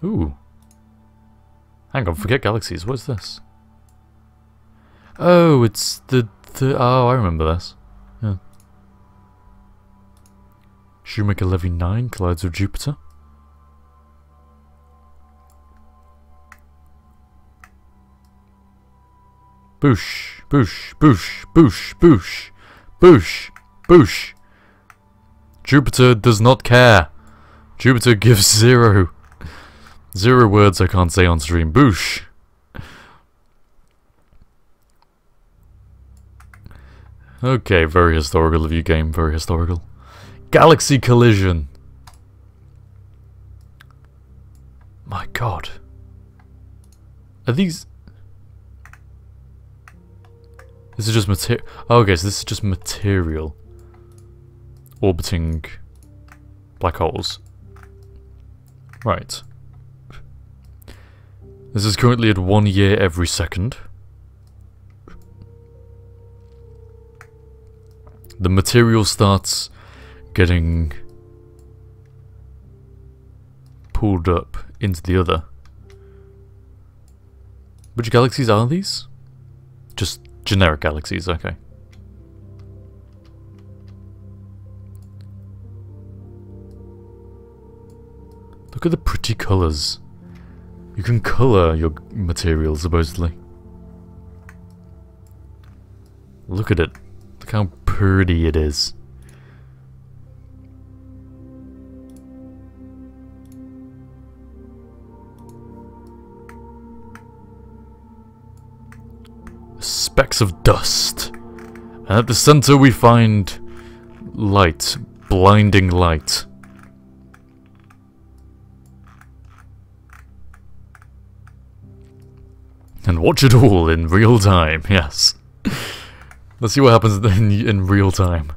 Ooh. Hang on, forget galaxies. What is this? Oh, it's the oh, I remember this. Yeah. Shoemaker Levy 9 collides with Jupiter. Boosh, boosh, boosh, boosh, boosh, boosh, boosh. Jupiter does not care. Jupiter gives zero words I can't say on stream. Boosh. Okay, very historical of you, game. Very historical. Galaxy collision. My god. Are these... This is just material. Oh, okay, so this is just material orbiting black holes. Right. This is currently at 1 year every second. The material starts getting pulled up into the other. Which galaxies are these? Just generic galaxies, okay. Look at the pretty colours. You can colour your material, supposedly. Look at it. Look how pretty it is. Specks of dust. And at the center we find light. Blinding light. And watch it all in real time, yes. Let's see what happens in real time.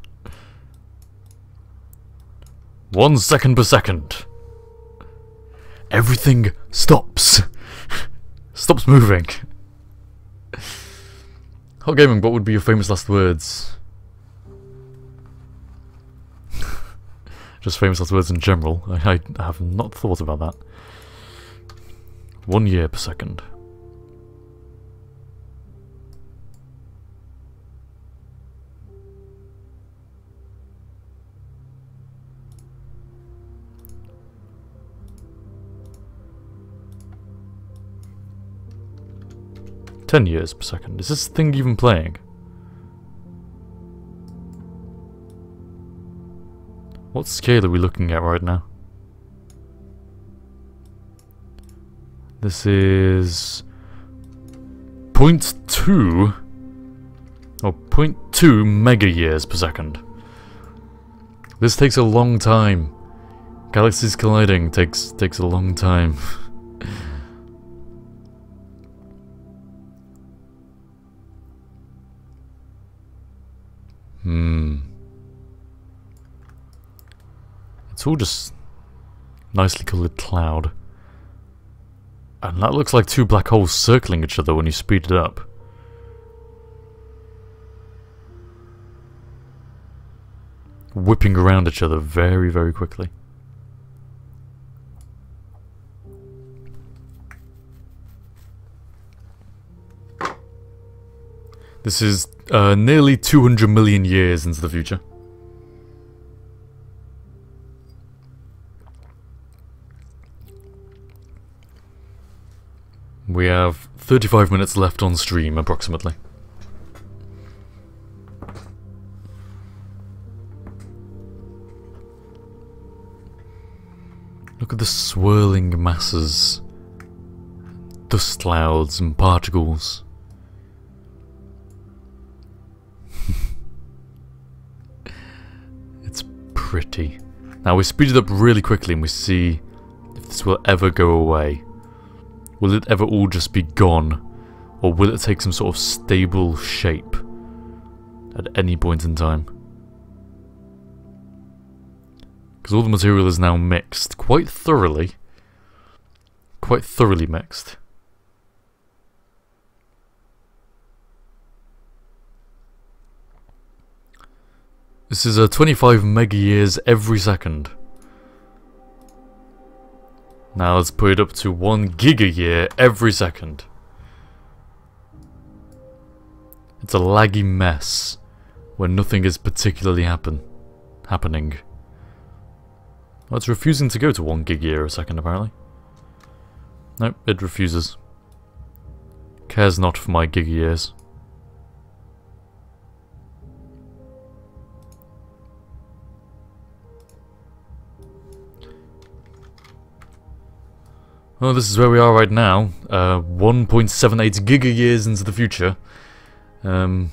1 second per second. Everything stops. Stops moving. HOCgaming, what would be your famous last words? Just famous last words in general. I have not thought about that. 1 year per second. $10 years per second. Is this thing even playing? What scale are we looking at right now? This is 0.2 or 0.2 mega years per second. This takes a long time. Galaxies colliding takes a long time. It's all just nicely coloured cloud. And that looks like two black holes circling each other when you speed it up. Whipping around each other very, very quickly. This is nearly 200 million years into the future. We have 35 minutes left on stream, approximately. Look at the swirling masses. Dust clouds and particles. It's pretty. Now we speed it up really quickly and we see if this will ever go away. Will it ever all just be gone? Or will it take some sort of stable shape at any point in time? Because all the material is now mixed quite thoroughly. Quite thoroughly mixed. This is 25 mega years every second. Now let's put it up to 1 giga year every second. It's a laggy mess where nothing is particularly happening. Well, it's refusing to go to 1 gig year a second apparently. Nope, it refuses. Cares not for my giga years. Well, this is where we are right now. 1.78 giga-years into the future. Yeah.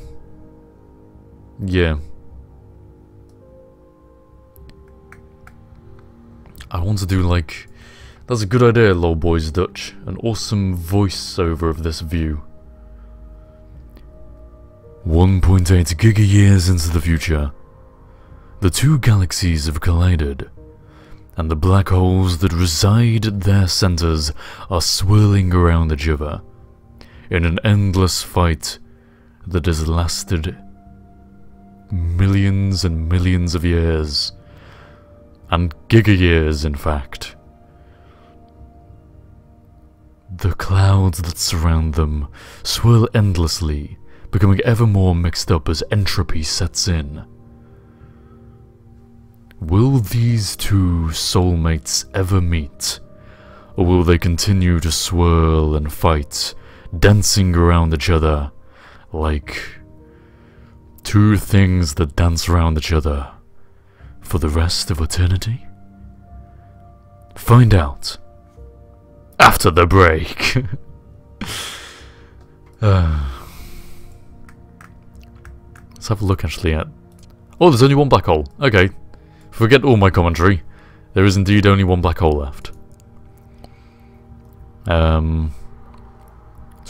I want to do, like... That's a good idea, lol boys Dutch. An awesome voiceover of this view. 1.8 giga-years into the future. The two galaxies have collided, and the black holes that reside at their centers are swirling around each other in an endless fight that has lasted millions and millions of years, and giga-years in fact. The clouds that surround them swirl endlessly, becoming ever more mixed up as entropy sets in. Will these two soulmates ever meet, or will they continue to swirl and fight, dancing around each other like two things that dance around each other for the rest of eternity? Find out after the break. Let's have a look actually at... Oh, there's only one black hole. Okay. Forget all my commentary. There is indeed only one black hole left. Its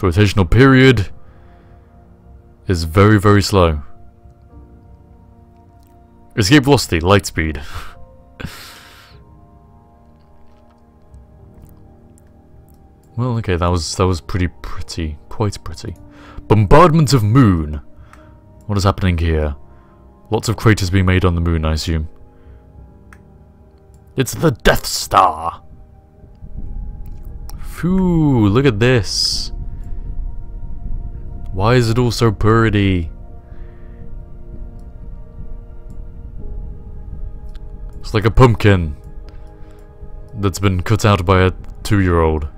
rotational period is very, very slow. Escape velocity, light speed. Well, okay, that was quite pretty. Bombardment of moon. What is happening here? Lots of craters being made on the moon, I assume. It's the Death Star. Phew, look at this. Why is it all so pretty? It's like a pumpkin that's been cut out by a 2-year-old.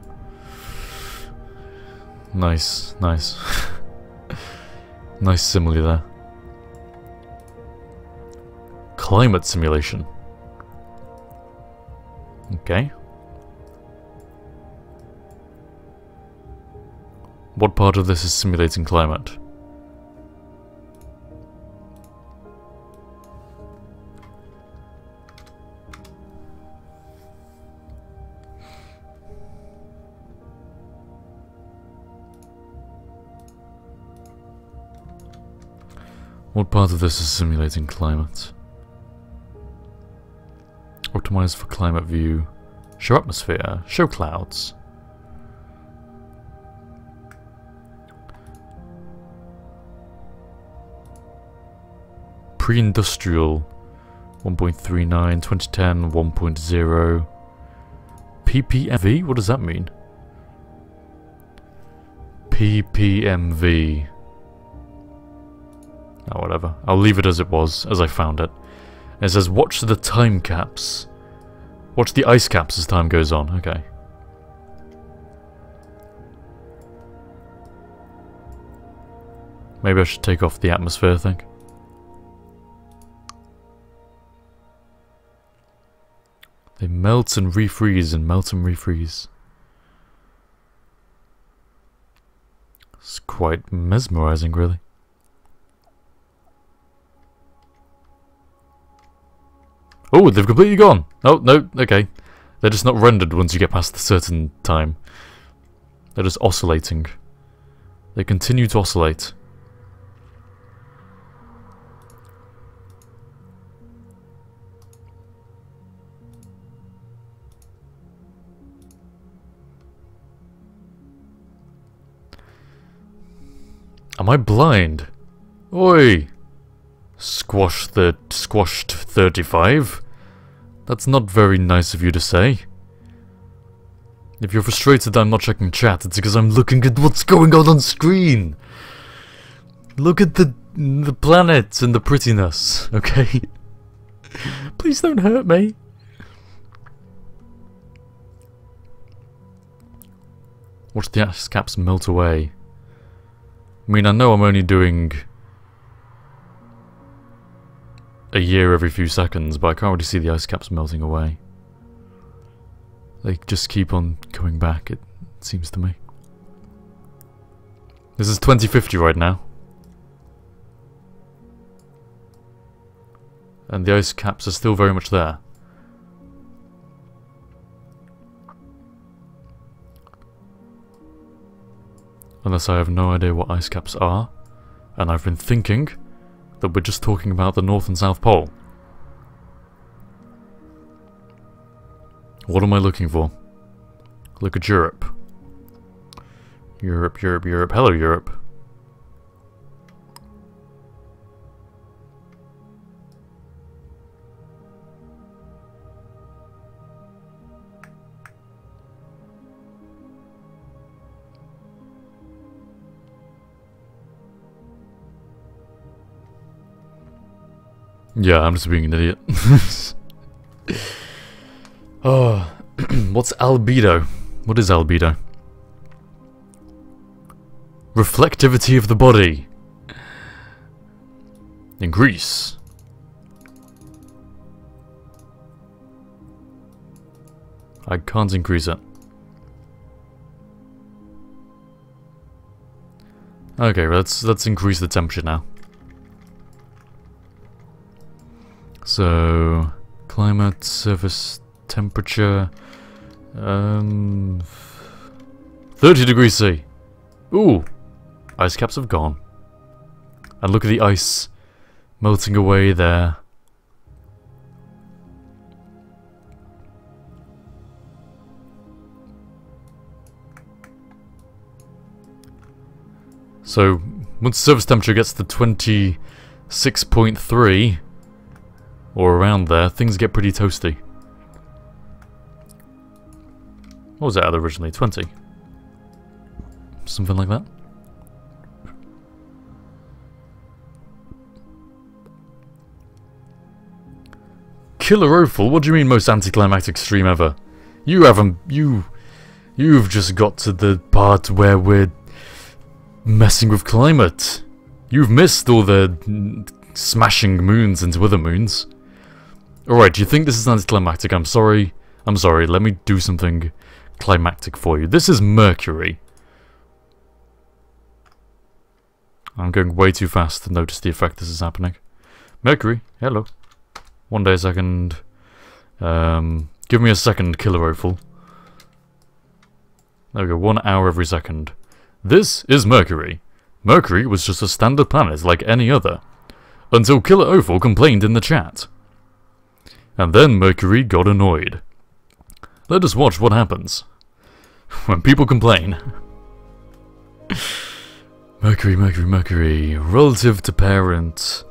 Nice, nice. Nice simile there. Climate simulation. Okay. What part of this is simulating climate? What part of this is simulating climate? Optimize for climate view. Show atmosphere. Show clouds. Pre-industrial 1.39, 2010 1.0. PPMV? What does that mean? PPMV. Oh, whatever. I'll leave it as it was, as I found it. It says, watch the time caps. Watch the ice caps as time goes on. Okay. Maybe I should take off the atmosphere thing. They melt and refreeze and melt and refreeze. It's quite mesmerizing, really. Oh, they've completely gone. Oh, no, okay. They're just not rendered once you get past a certain time. They're just oscillating. They continue to oscillate. Am I blind? Oi! Squashed 35? That's not very nice of you to say. If you're frustrated that I'm not checking chat, it's because I'm looking at what's going on screen. Look at the planet and the prettiness, okay? Please don't hurt me. Watch the ice caps melt away. I mean, I know I'm only doing a year every few seconds, but I can't really see the ice caps melting away. They just keep on coming back, it seems to me. This is 2050 right now. And the ice caps are still very much there. Unless I have no idea what ice caps are. And I've been thinking that we're just talking about the North and South Pole. What am I looking for? Look at Europe. Europe, Europe, Europe. Hello, Europe. Yeah, I'm just being an idiot. Oh, what's albedo? What is albedo? Reflectivity of the body. Increase. I can't increase it. Okay, let's increase the temperature now. So, climate, surface temperature, 30 degrees C. Ooh, ice caps have gone. And look at the ice melting away there. So, once surface temperature gets to 26.3, or around there, things get pretty toasty. What was that at originally? 20? Something like that? Killer Opal? What do you mean most anticlimactic stream ever? You haven't... You've just got to the part where we're messing with climate. You've missed all the smashing moons into other moons. Alright, do you think this is anticlimactic? I'm sorry. I'm sorry. Let me do something climactic for you. This is Mercury. I'm going way too fast to notice the effect this is happening. Mercury, hello. One day a second. Give me a second, Killer Opal. There we go, 1 hour every second. This is Mercury. Mercury was just a standard planet like any other. Until Killer Opal complained in the chat. And then Mercury got annoyed. Let us watch what happens when people complain. Mercury, Mercury, Mercury. Relative to parent.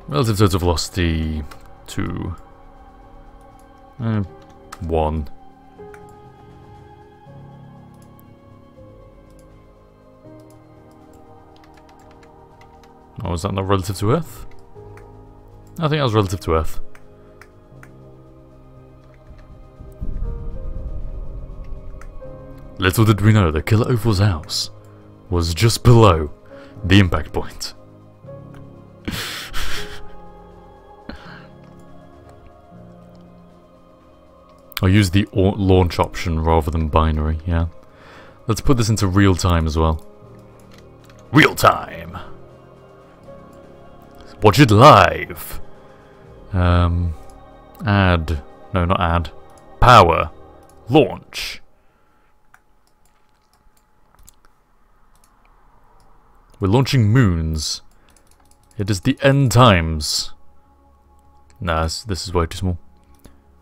Relative total velocity. 2. 1. Oh, is that not relative to Earth? I think that was relative to Earth. Little did we know that Killer Opal's house was just below the impact point. I'll use the launch option rather than binary, yeah. Let's put this into real time as well. Real time! Watch it live! Add. No, not add. Power. Launch. We're launching moons. It is the end times. Nah, this is way too small.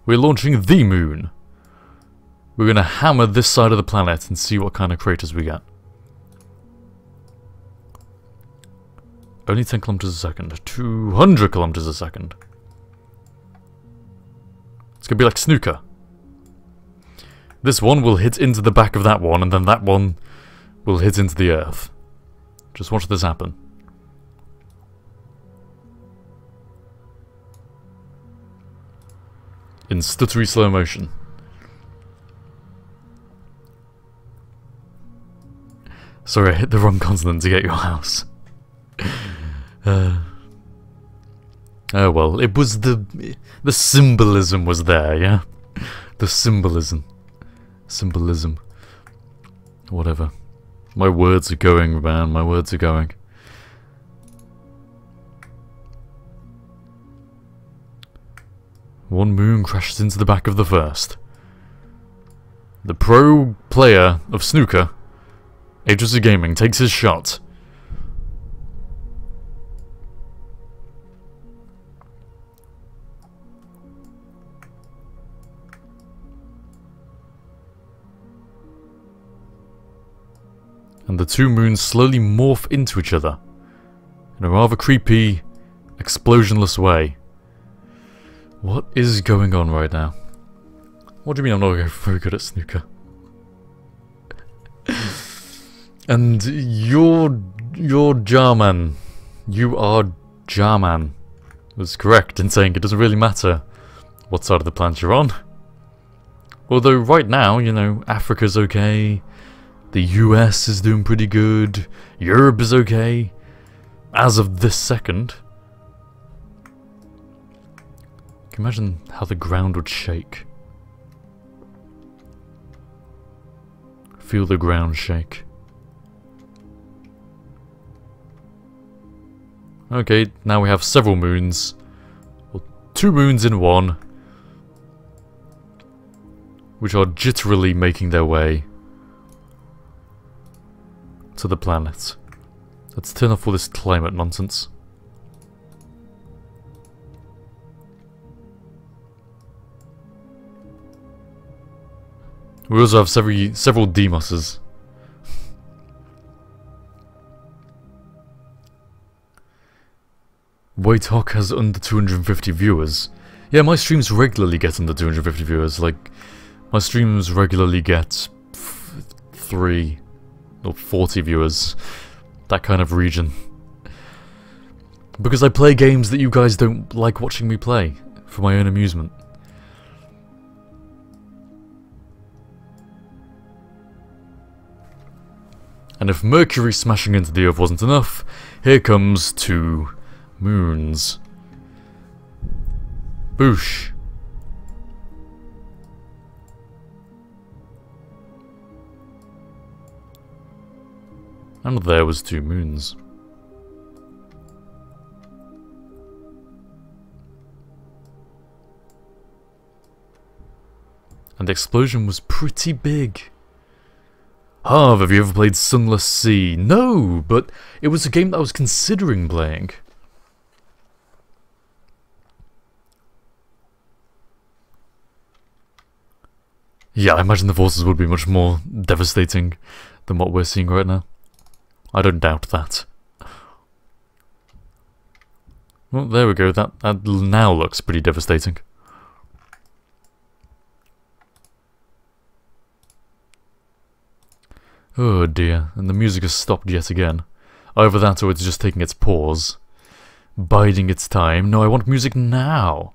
We're launching the moon. We're gonna hammer this side of the planet and see what kind of craters we get. Only 10 kilometers a second. 200 kilometers a second. It's gonna be like snooker. This one will hit into the back of that one, and then that one will hit into the earth. Just watch this happen. In stuttery slow motion. Sorry, I hit the wrong continent to get your house. Oh well, it was the symbolism was there, yeah? The symbolism. Symbolism. Whatever. My words are going, man. My words are going. One moon crashes into the back of the first. The pro player of snooker, HOCgaming, takes his shot. And the two moons slowly morph into each other in a rather creepy, explosionless way. What is going on right now? What do you mean I'm not very good at snooker? And you're Jarman. You are Jarman. Was correct in saying it doesn't really matter what side of the planet you're on. Although right now, you know, Africa's okay. The US is doing pretty good. Europe is okay. As of this second. Can you imagine how the ground would shake? Feel the ground shake. Okay, now we have several moons. Well, 2 moons in one. Which are jitterily making their way to the planet. Let's turn off all this climate nonsense. We also have several Demosses. Wait, HOC has under 250 viewers. Yeah, my streams regularly get under 250 viewers. Like, my streams regularly get 3 or 40 viewers. That kind of region. Because I play games that you guys don't like watching me play, for my own amusement. And if Mercury smashing into the Earth wasn't enough, here comes 2 moons. Boosh. And there was 2 moons. And the explosion was pretty big. Harv, have you ever played Sunless Sea? No, but it was a game that I was considering playing. Yeah, I imagine the forces would be much more devastating than what we're seeing right now. I don't doubt that. Well, there we go. That now looks pretty devastating. Oh dear, and the music has stopped yet again. Either that or it's just taking its pause. Biding its time. No, I want music now.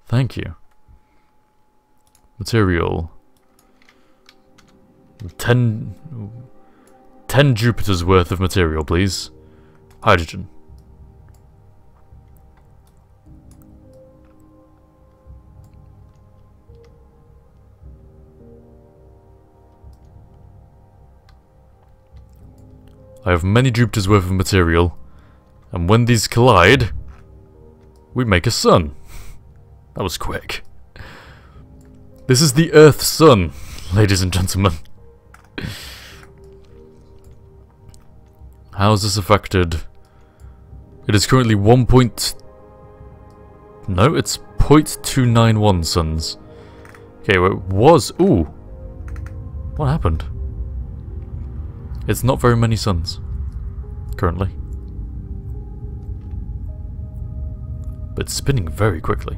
Thank you. Material. 10 Jupiters worth of material, please. Hydrogen. I have many Jupiters worth of material, and when these collide, we make a sun. That was quick. This is the Earth's sun, ladies and gentlemen. How is this affected? It is currently 1. No, it's 0.291 suns. Okay, well, it was... Ooh. What happened? It's not very many suns, currently. But it's spinning very quickly.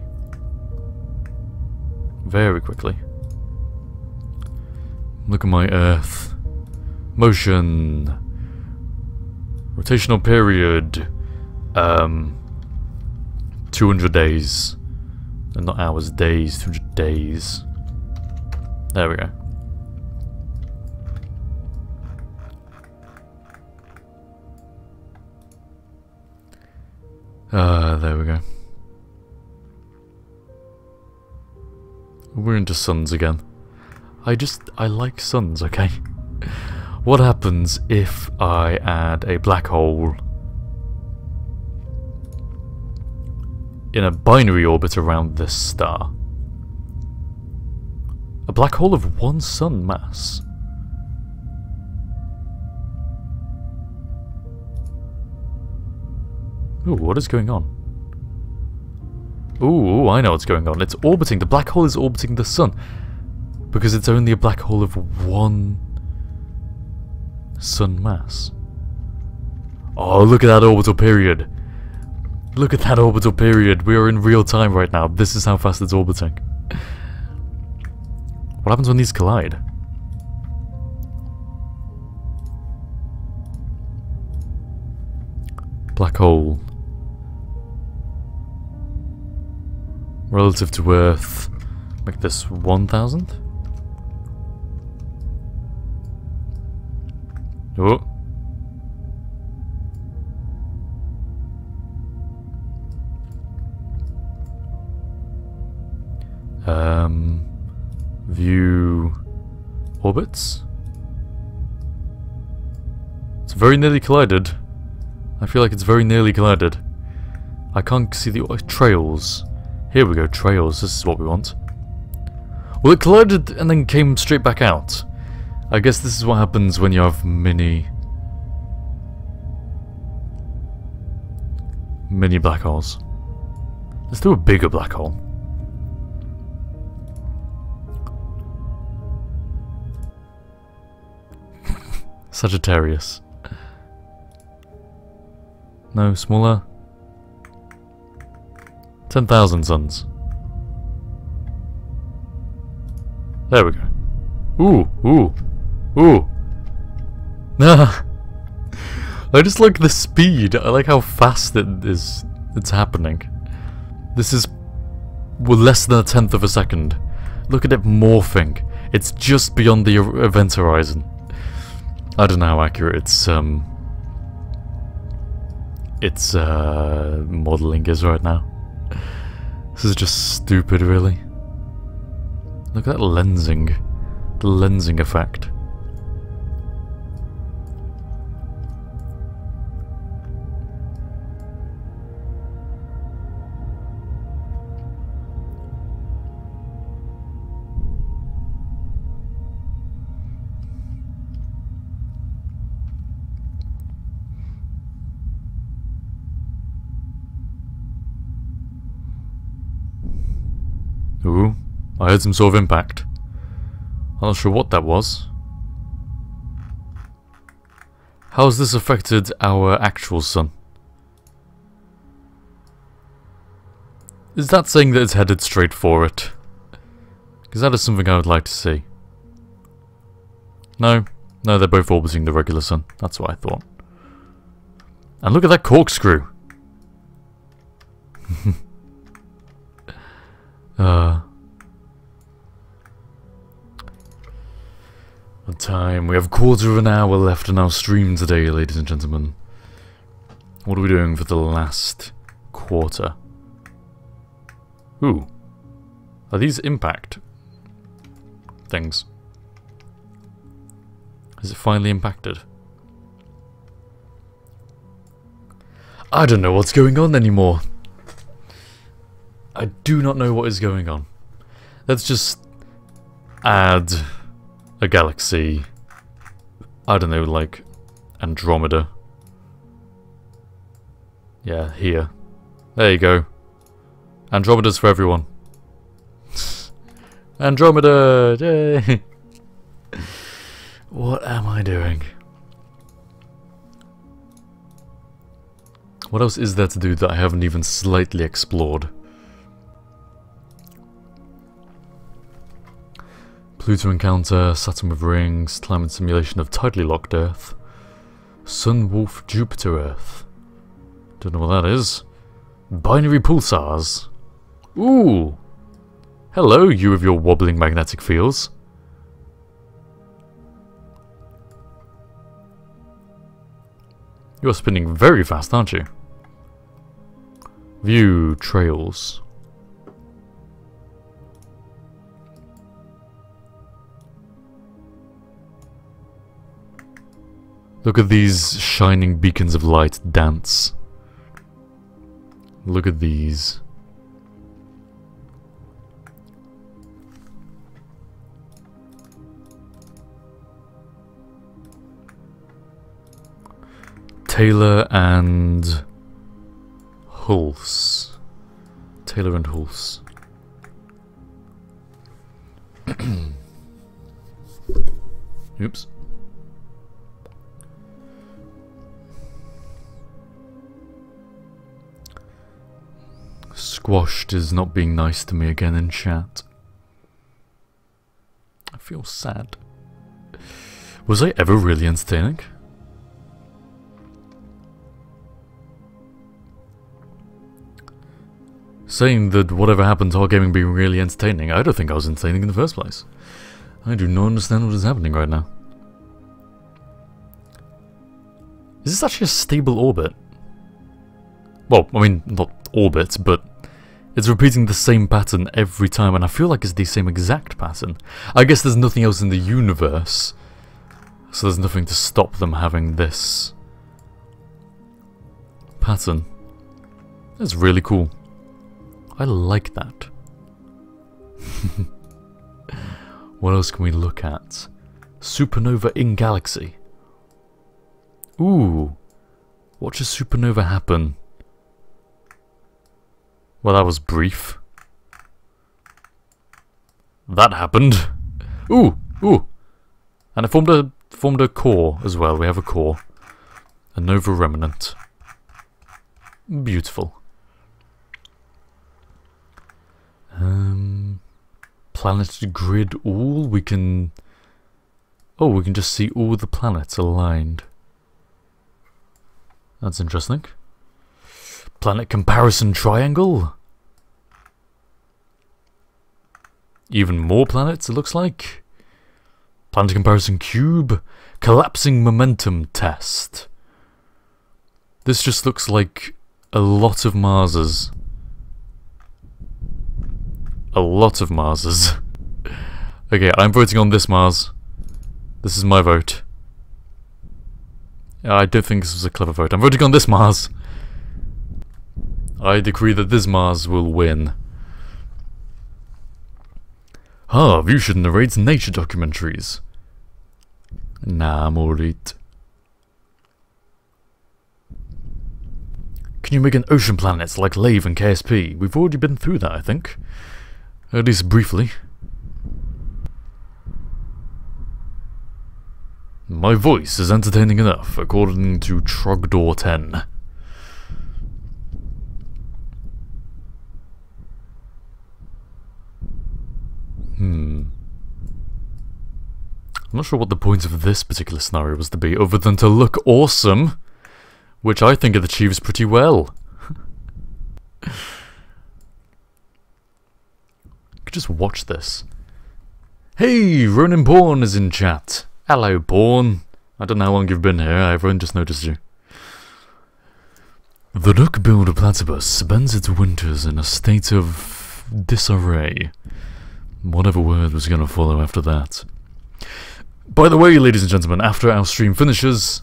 Very quickly. Look at my Earth. Motion. Rotational period. 200 days. And not hours, days. 200 days. There we go. There we go. We're into suns again. I like suns, okay? What happens if I add a black hole in a binary orbit around this star? A black hole of 1 sun mass. Ooh, what is going on? Ooh, I know what's going on. It's orbiting. The black hole is orbiting the sun. Because it's only a black hole of 1 sun mass. Oh, look at that orbital period. Look at that orbital period. We are in real time right now. This is how fast it's orbiting. What happens when these collide? Black hole. Relative to Earth. Make this 1,000? Oh. View orbits. It's very nearly collided. I feel like it's very nearly collided. I can't see the trails. Here we go, trails. This is what we want. Well, it collided and then came straight back out. I guess this is what happens when you have mini black holes. Let's do a bigger black hole. Sagittarius. No, smaller. 10,000 suns. There we go. Ooh, ooh, ooh. Nah. I just like the speed. I like how fast it's happening. This is less than 1/10 of a second. Look at it morphing. It's just beyond the event horizon. I don't know how accurate its modeling is right now. This is just stupid, really. Look at that lensing. The lensing effect. Ooh, I heard some sort of impact. I'm not sure what that was. How has this affected our actual sun? Is that saying that it's headed straight for it? Because that is something I would like to see. No, they're both orbiting the regular sun. That's what I thought. And look at that corkscrew! What time? We have a quarter of an hour left in our stream today, ladies and gentlemen. What are we doing for the last quarter? Ooh. Are these impact things? Has it finally impacted? I don't know what's going on anymore. I do not know what is going on. Let's just add a galaxy. I don't know, like Andromeda. Yeah, here. There you go. Andromeda's for everyone. Andromeda! Yay! What am I doing? What else is there to do that I haven't even slightly explored? Pluto encounter, Saturn with rings, climate simulation of tidally locked Earth, Sun Wolf Jupiter Earth. Don't know what that is. Binary pulsars. Ooh! Hello, you with your wobbling magnetic fields. You're spinning very fast, aren't you? View trails. Look at these shining beacons of light dance. Look at these. Taylor and Hulse. Taylor and Hulse. Oops. Squashed is not being nice to me again in chat. I feel sad. Was I ever really entertaining? Saying that whatever happened to HOCgaming being really entertaining, I don't think I was entertaining in the first place. I do not understand what is happening right now. Is this actually a stable orbit? Well, I mean, not orbit, but it's repeating the same pattern every time, and I feel like it's the same exact pattern. I guess there's nothing else in the universe, so there's nothing to stop them having this pattern. That's really cool. I like that. What else can we look at? Supernova in galaxy. Ooh. Watch a supernova happen. Well, that was brief. That happened. Ooh, ooh. And it formed a core as well. We have a core. A nova remnant. Beautiful. Planetary grid all, we can... Oh, we can just see all the planets aligned. That's interesting. Planet comparison triangle. Even more planets, it looks like. Planet comparison cube. Collapsing momentum test. This just looks like a lot of Marses. A lot of Marses. Okay, I'm voting on this Mars. This is my vote. I don't think this was a clever vote. I'm voting on this Mars. I decree that this Mars will win. Harv, you should narrate nature documentaries. Nah, I'm alright. Can you make an ocean planet like Lave and KSP? We've already been through that, I think. At least briefly. My voice is entertaining enough, according to Trogdor 10. I'm not sure what the point of this particular scenario was to be, other than to look awesome, which I think it achieves pretty well. Just watch this. Hey, Ronin Born is in chat. Hello, Born. I don't know how long you've been here, I've only just noticed you. The duck-billed platypus spends its winters in a state of disarray. Whatever word was going to follow after that. By the way, ladies and gentlemen, after our stream finishes,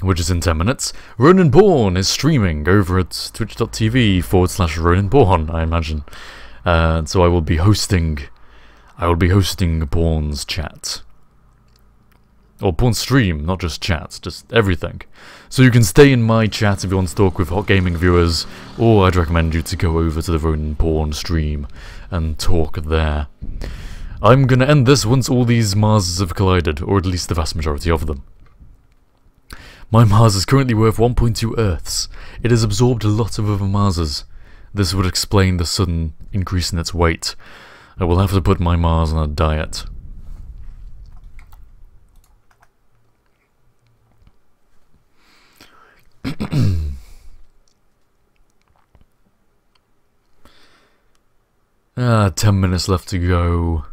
which is in 10 minutes, Ronin Born is streaming over at twitch.tv/Ronin Born, I imagine. So I will be hosting Born's chat. Or Born's stream, not just chat, just everything. So you can stay in my chat if you want to talk with HOCgaming viewers, or I'd recommend you to go over to the Ronin Born stream and talk there. I'm gonna end this once all these Marses have collided, or at least the vast majority of them. My Mars is currently worth 1.2 Earths. It has absorbed a lot of other Marses. This would explain the sudden increase in its weight. I will have to put my Mars on a diet. Ah, 10 minutes left to go.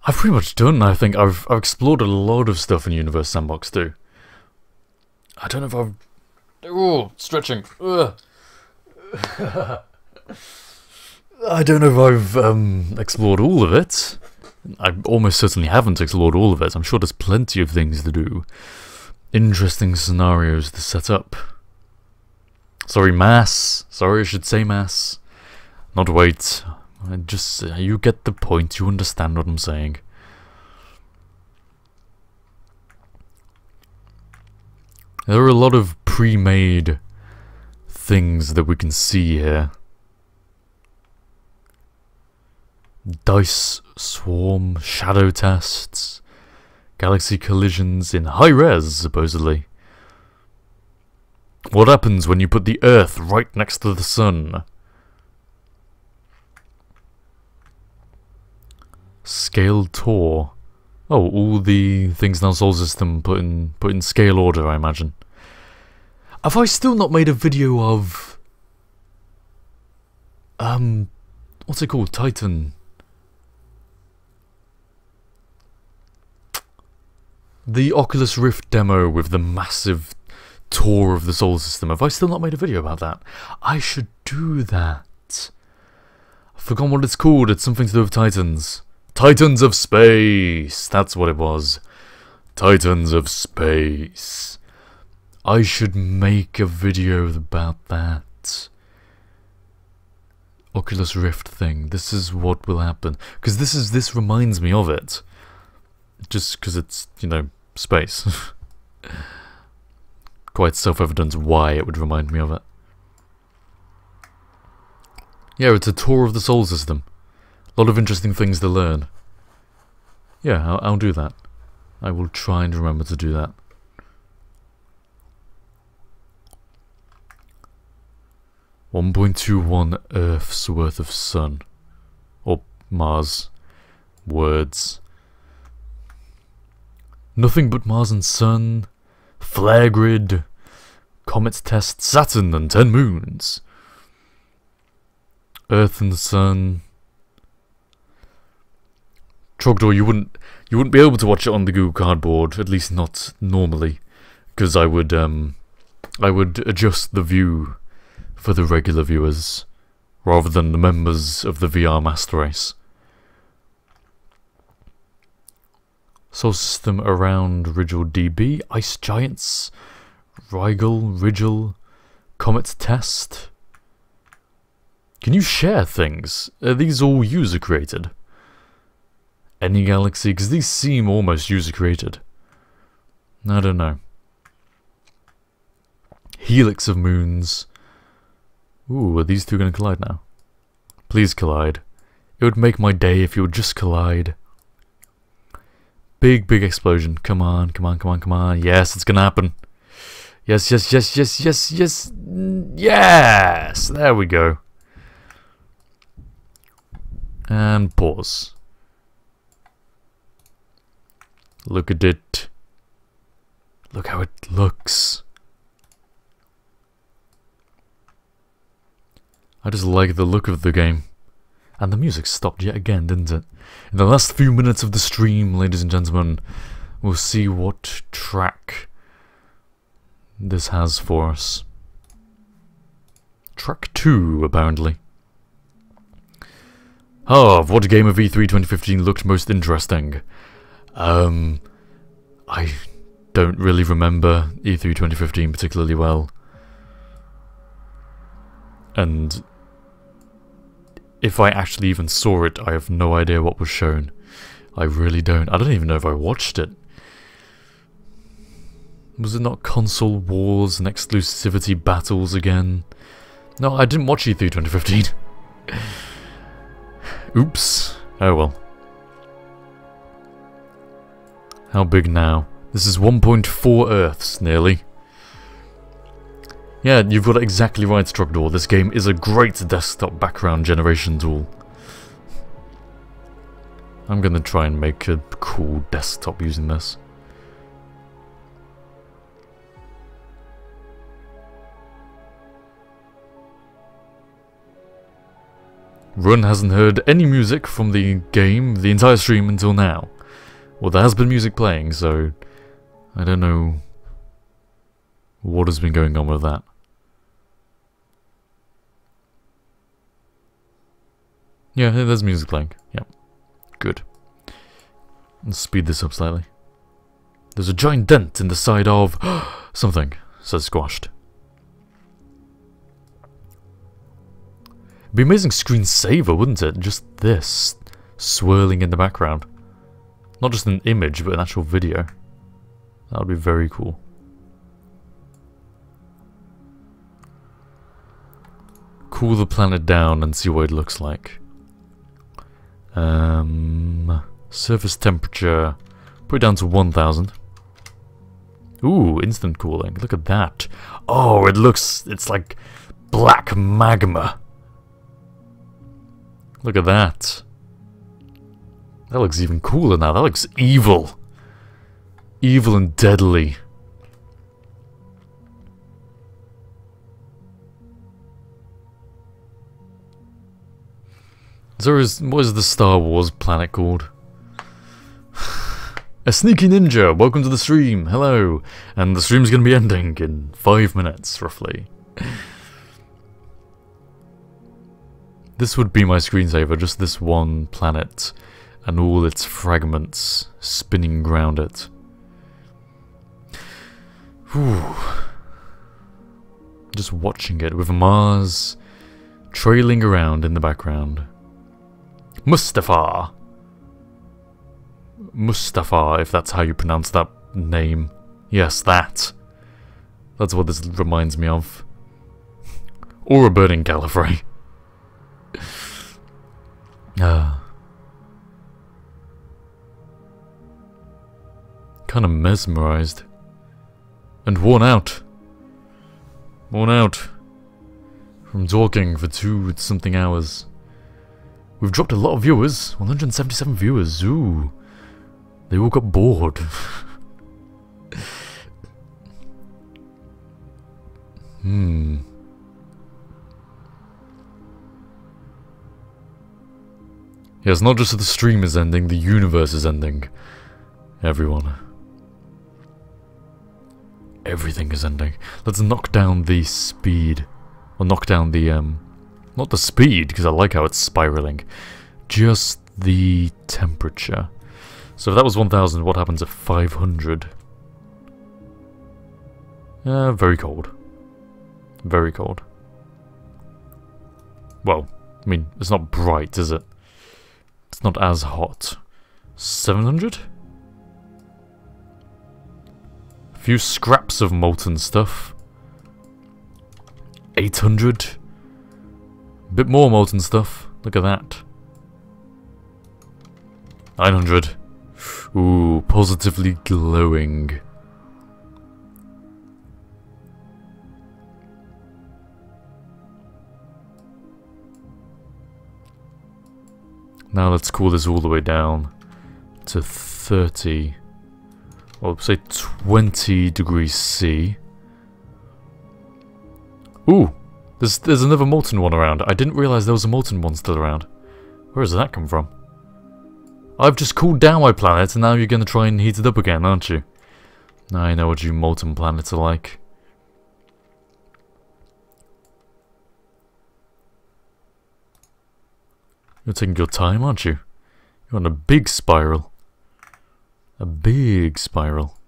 I've pretty much done, I think. I've explored a lot of stuff in Universe Sandbox². I don't know if I've... Oh, stretching. Ugh. I don't know if I've explored all of it, I almost certainly haven't explored all of it. I'm sure there's plenty of things to do. Interesting scenarios to set up. Sorry, mass. Sorry, I should say mass. Not wait. You get the point. You understand what I'm saying. There are a lot of pre-made things that we can see here. Dice swarm, shadow tests, galaxy collisions in high res, supposedly. What happens when you put the Earth right next to the Sun? Scale tour. Oh, all the things in our solar system put in scale order, I imagine. Have I still not made a video of what's it called? Titan. The Oculus Rift demo with the massive tour of the solar system. Have I still not made a video about that? I should do that. I've forgotten what it's called. It's something to do with Titans. Titans of Space! That's what it was. Titans of Space. I should make a video about that. Oculus Rift thing. This is what will happen. Because this reminds me of it. Just because it's, you know, space. Quite self-evident why it would remind me of it. Yeah, it's a tour of the solar system. A lot of interesting things to learn. Yeah, I'll do that. I will try and remember to do that. .21 Earth's worth of sun. Or Mars. Words. Nothing but Mars and Sun. Flare grid. Comet test Saturn and 10 moons. Earth and Sun. Trogdor, you wouldn't be able to watch it on the Google Cardboard, at least not normally, because I would adjust the view for the regular viewers rather than the members of the VR Master Race. Solar system around Rigel DB, Ice Giants, Rigel, Comet Test. Can you share things? Are these all user created? Any galaxy? Because these seem almost user created. I don't know. Helix of moons. Ooh, are these two going to collide now? Please collide. It would make my day if you would just collide. Big explosion. Come on. Yes, it's going to happen. Yes. Yes! There we go. And pause. Look at it. Look how it looks. I just like the look of the game. And the music stopped yet again, didn't it? In the last few minutes of the stream, ladies and gentlemen, we'll see what track this has for us. Track 2, apparently. Harv, what game of E3 2015 looked most interesting? I don't really remember E3 2015 particularly well. And if I actually even saw it, I have no idea what was shown. I really don't. I don't even know if I watched it. Was it not console wars and exclusivity battles again? No, I didn't watch E3 2015. Oops. Oh well. How big now? This is 1.4 Earths, nearly. Yeah, you've got it exactly right, Trogdor. This game is a great desktop background generation tool. I'm gonna try and make a cool desktop using this. Run hasn't heard any music from the game, the entire stream until now. Well, there has been music playing, so I don't know what has been going on with that. Yeah, there's music playing. Yep. Good. Let's speed this up slightly. There's a giant dent in the side of something, says Squashed. It'd be amazing screensaver, wouldn't it? Just this swirling in the background. Not just an image, but an actual video. That would be very cool. Cool the planet down and see what it looks like. Surface temperature, put it down to 1000. Ooh, instant cooling. Look at that. Oh, it's like black magma. Look at that. That looks even cooler now. That looks evil. Evil and deadly. What is the Star Wars planet called? A sneaky ninja, welcome to the stream, hello. And the stream's gonna be ending in 5 minutes, roughly. This would be my screensaver, just this one planet and all its fragments spinning around it. Whew. Just watching it with Mars trailing around in the background. Mustafa, if that's how you pronounce that name. Yes, that. That's what this reminds me of. Or a burning Gallifrey. Kind of mesmerized. And worn out. Worn out. From talking for 2-something hours. We've dropped a lot of viewers. 177 viewers. Ooh. They all got bored. Yeah, it's not just that the stream is ending, the universe is ending. Everyone. Everything is ending. Let's knock down the speed. Or knock down the, not the speed, because I like how it's spiraling. Just the temperature. So if that was 1000, what happens at 500? Very cold. Very cold. Well, I mean, it's not bright, is it? It's not as hot. 700? A few scraps of molten stuff. 800? A bit more molten stuff. Look at that. 900. Ooh, positively glowing. Now let's cool this all the way down to 30, or say 20 degrees C. Ooh, there's another molten one around. I didn't realize there was a molten one still around. Where does that come from? I've just cooled down my planet and now you're going to try and heat it up again, aren't you? I know what you molten planets are like. You're taking your time, aren't you? You're on a big spiral. A big spiral.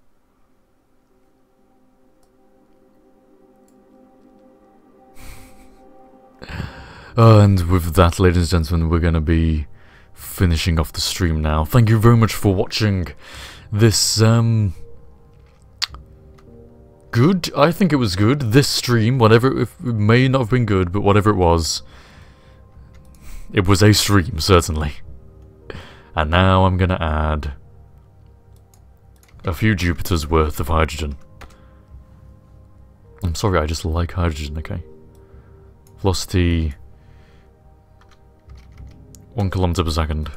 And with that, ladies and gentlemen, we're going to be finishing off the stream now. Thank you very much for watching this, good? I think it was good. This stream, whatever, it may not have been good, but whatever it was a stream, certainly. And now I'm gonna add a few Jupiters worth of hydrogen. I'm sorry, I just like hydrogen, okay? Velocity 1 kilometer per second.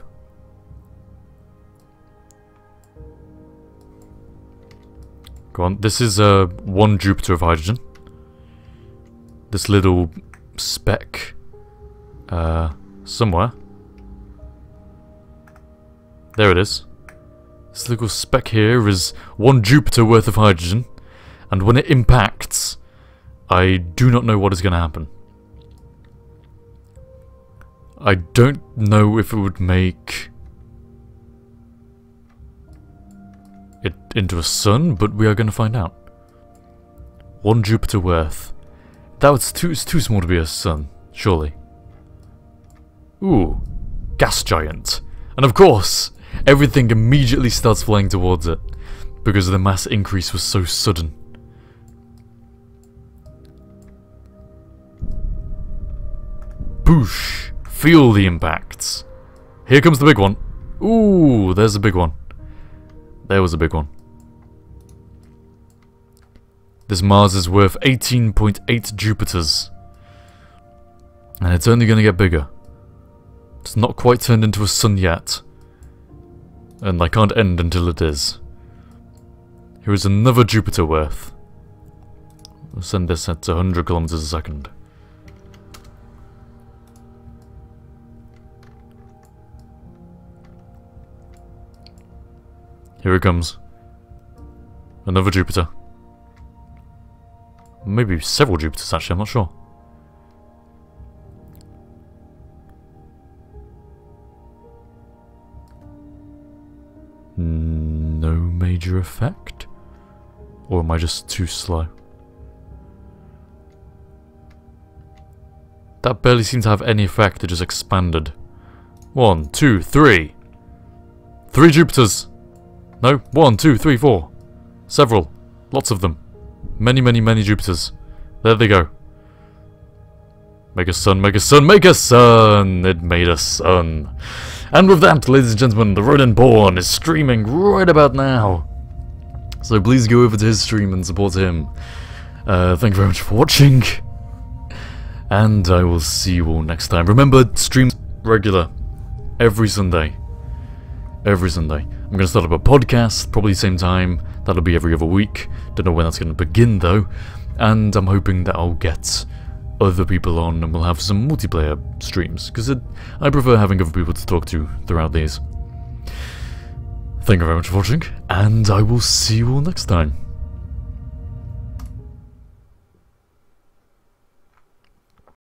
Go on, this is 1 Jupiter of hydrogen. This little speck somewhere. There it is. This little speck here is 1 Jupiter worth of hydrogen, and when it impacts, I do not know what is going to happen. I don't know if it would make into a sun, but we are going to find out. 1 Jupiter worth. It's too small to be a sun, surely. Ooh, gas giant. And of course, everything immediately starts flying towards it, because the mass increase was so sudden. Boosh! Feel the impacts. Here comes the big one. Ooh, there's a big one. There was a big one. This Mars is worth 18.8 Jupiters. And it's only going to get bigger. It's not quite turned into a sun yet. And I can't end until it is. Here is another Jupiter worth. I'll send this at 100 kilometers a second. Here it comes. Another Jupiter. Maybe several Jupiters actually, I'm not sure. No major effect? Or am I just too slow? That barely seemed to have any effect, it just expanded. 1, 2, 3. 3 Jupiters! No, 1, 2, 3, 4. Several. Lots of them. Many, many, many Jupiters. There they go. Make a sun, make a sun, make a sun! It made a sun. And with that, ladies and gentlemen, the Rodent Born is streaming right about now. So please go over to his stream and support him. Thank you very much for watching. And I will see you all next time. Remember, streams regular. Every Sunday. Every Sunday. I'm going to start up a podcast, probably the same time. That'll be every other week. Don't know when that's going to begin though. And I'm hoping that I'll get other people on and we'll have some multiplayer streams. Because I prefer having other people to talk to throughout these. Thank you very much for watching. And I will see you all next time.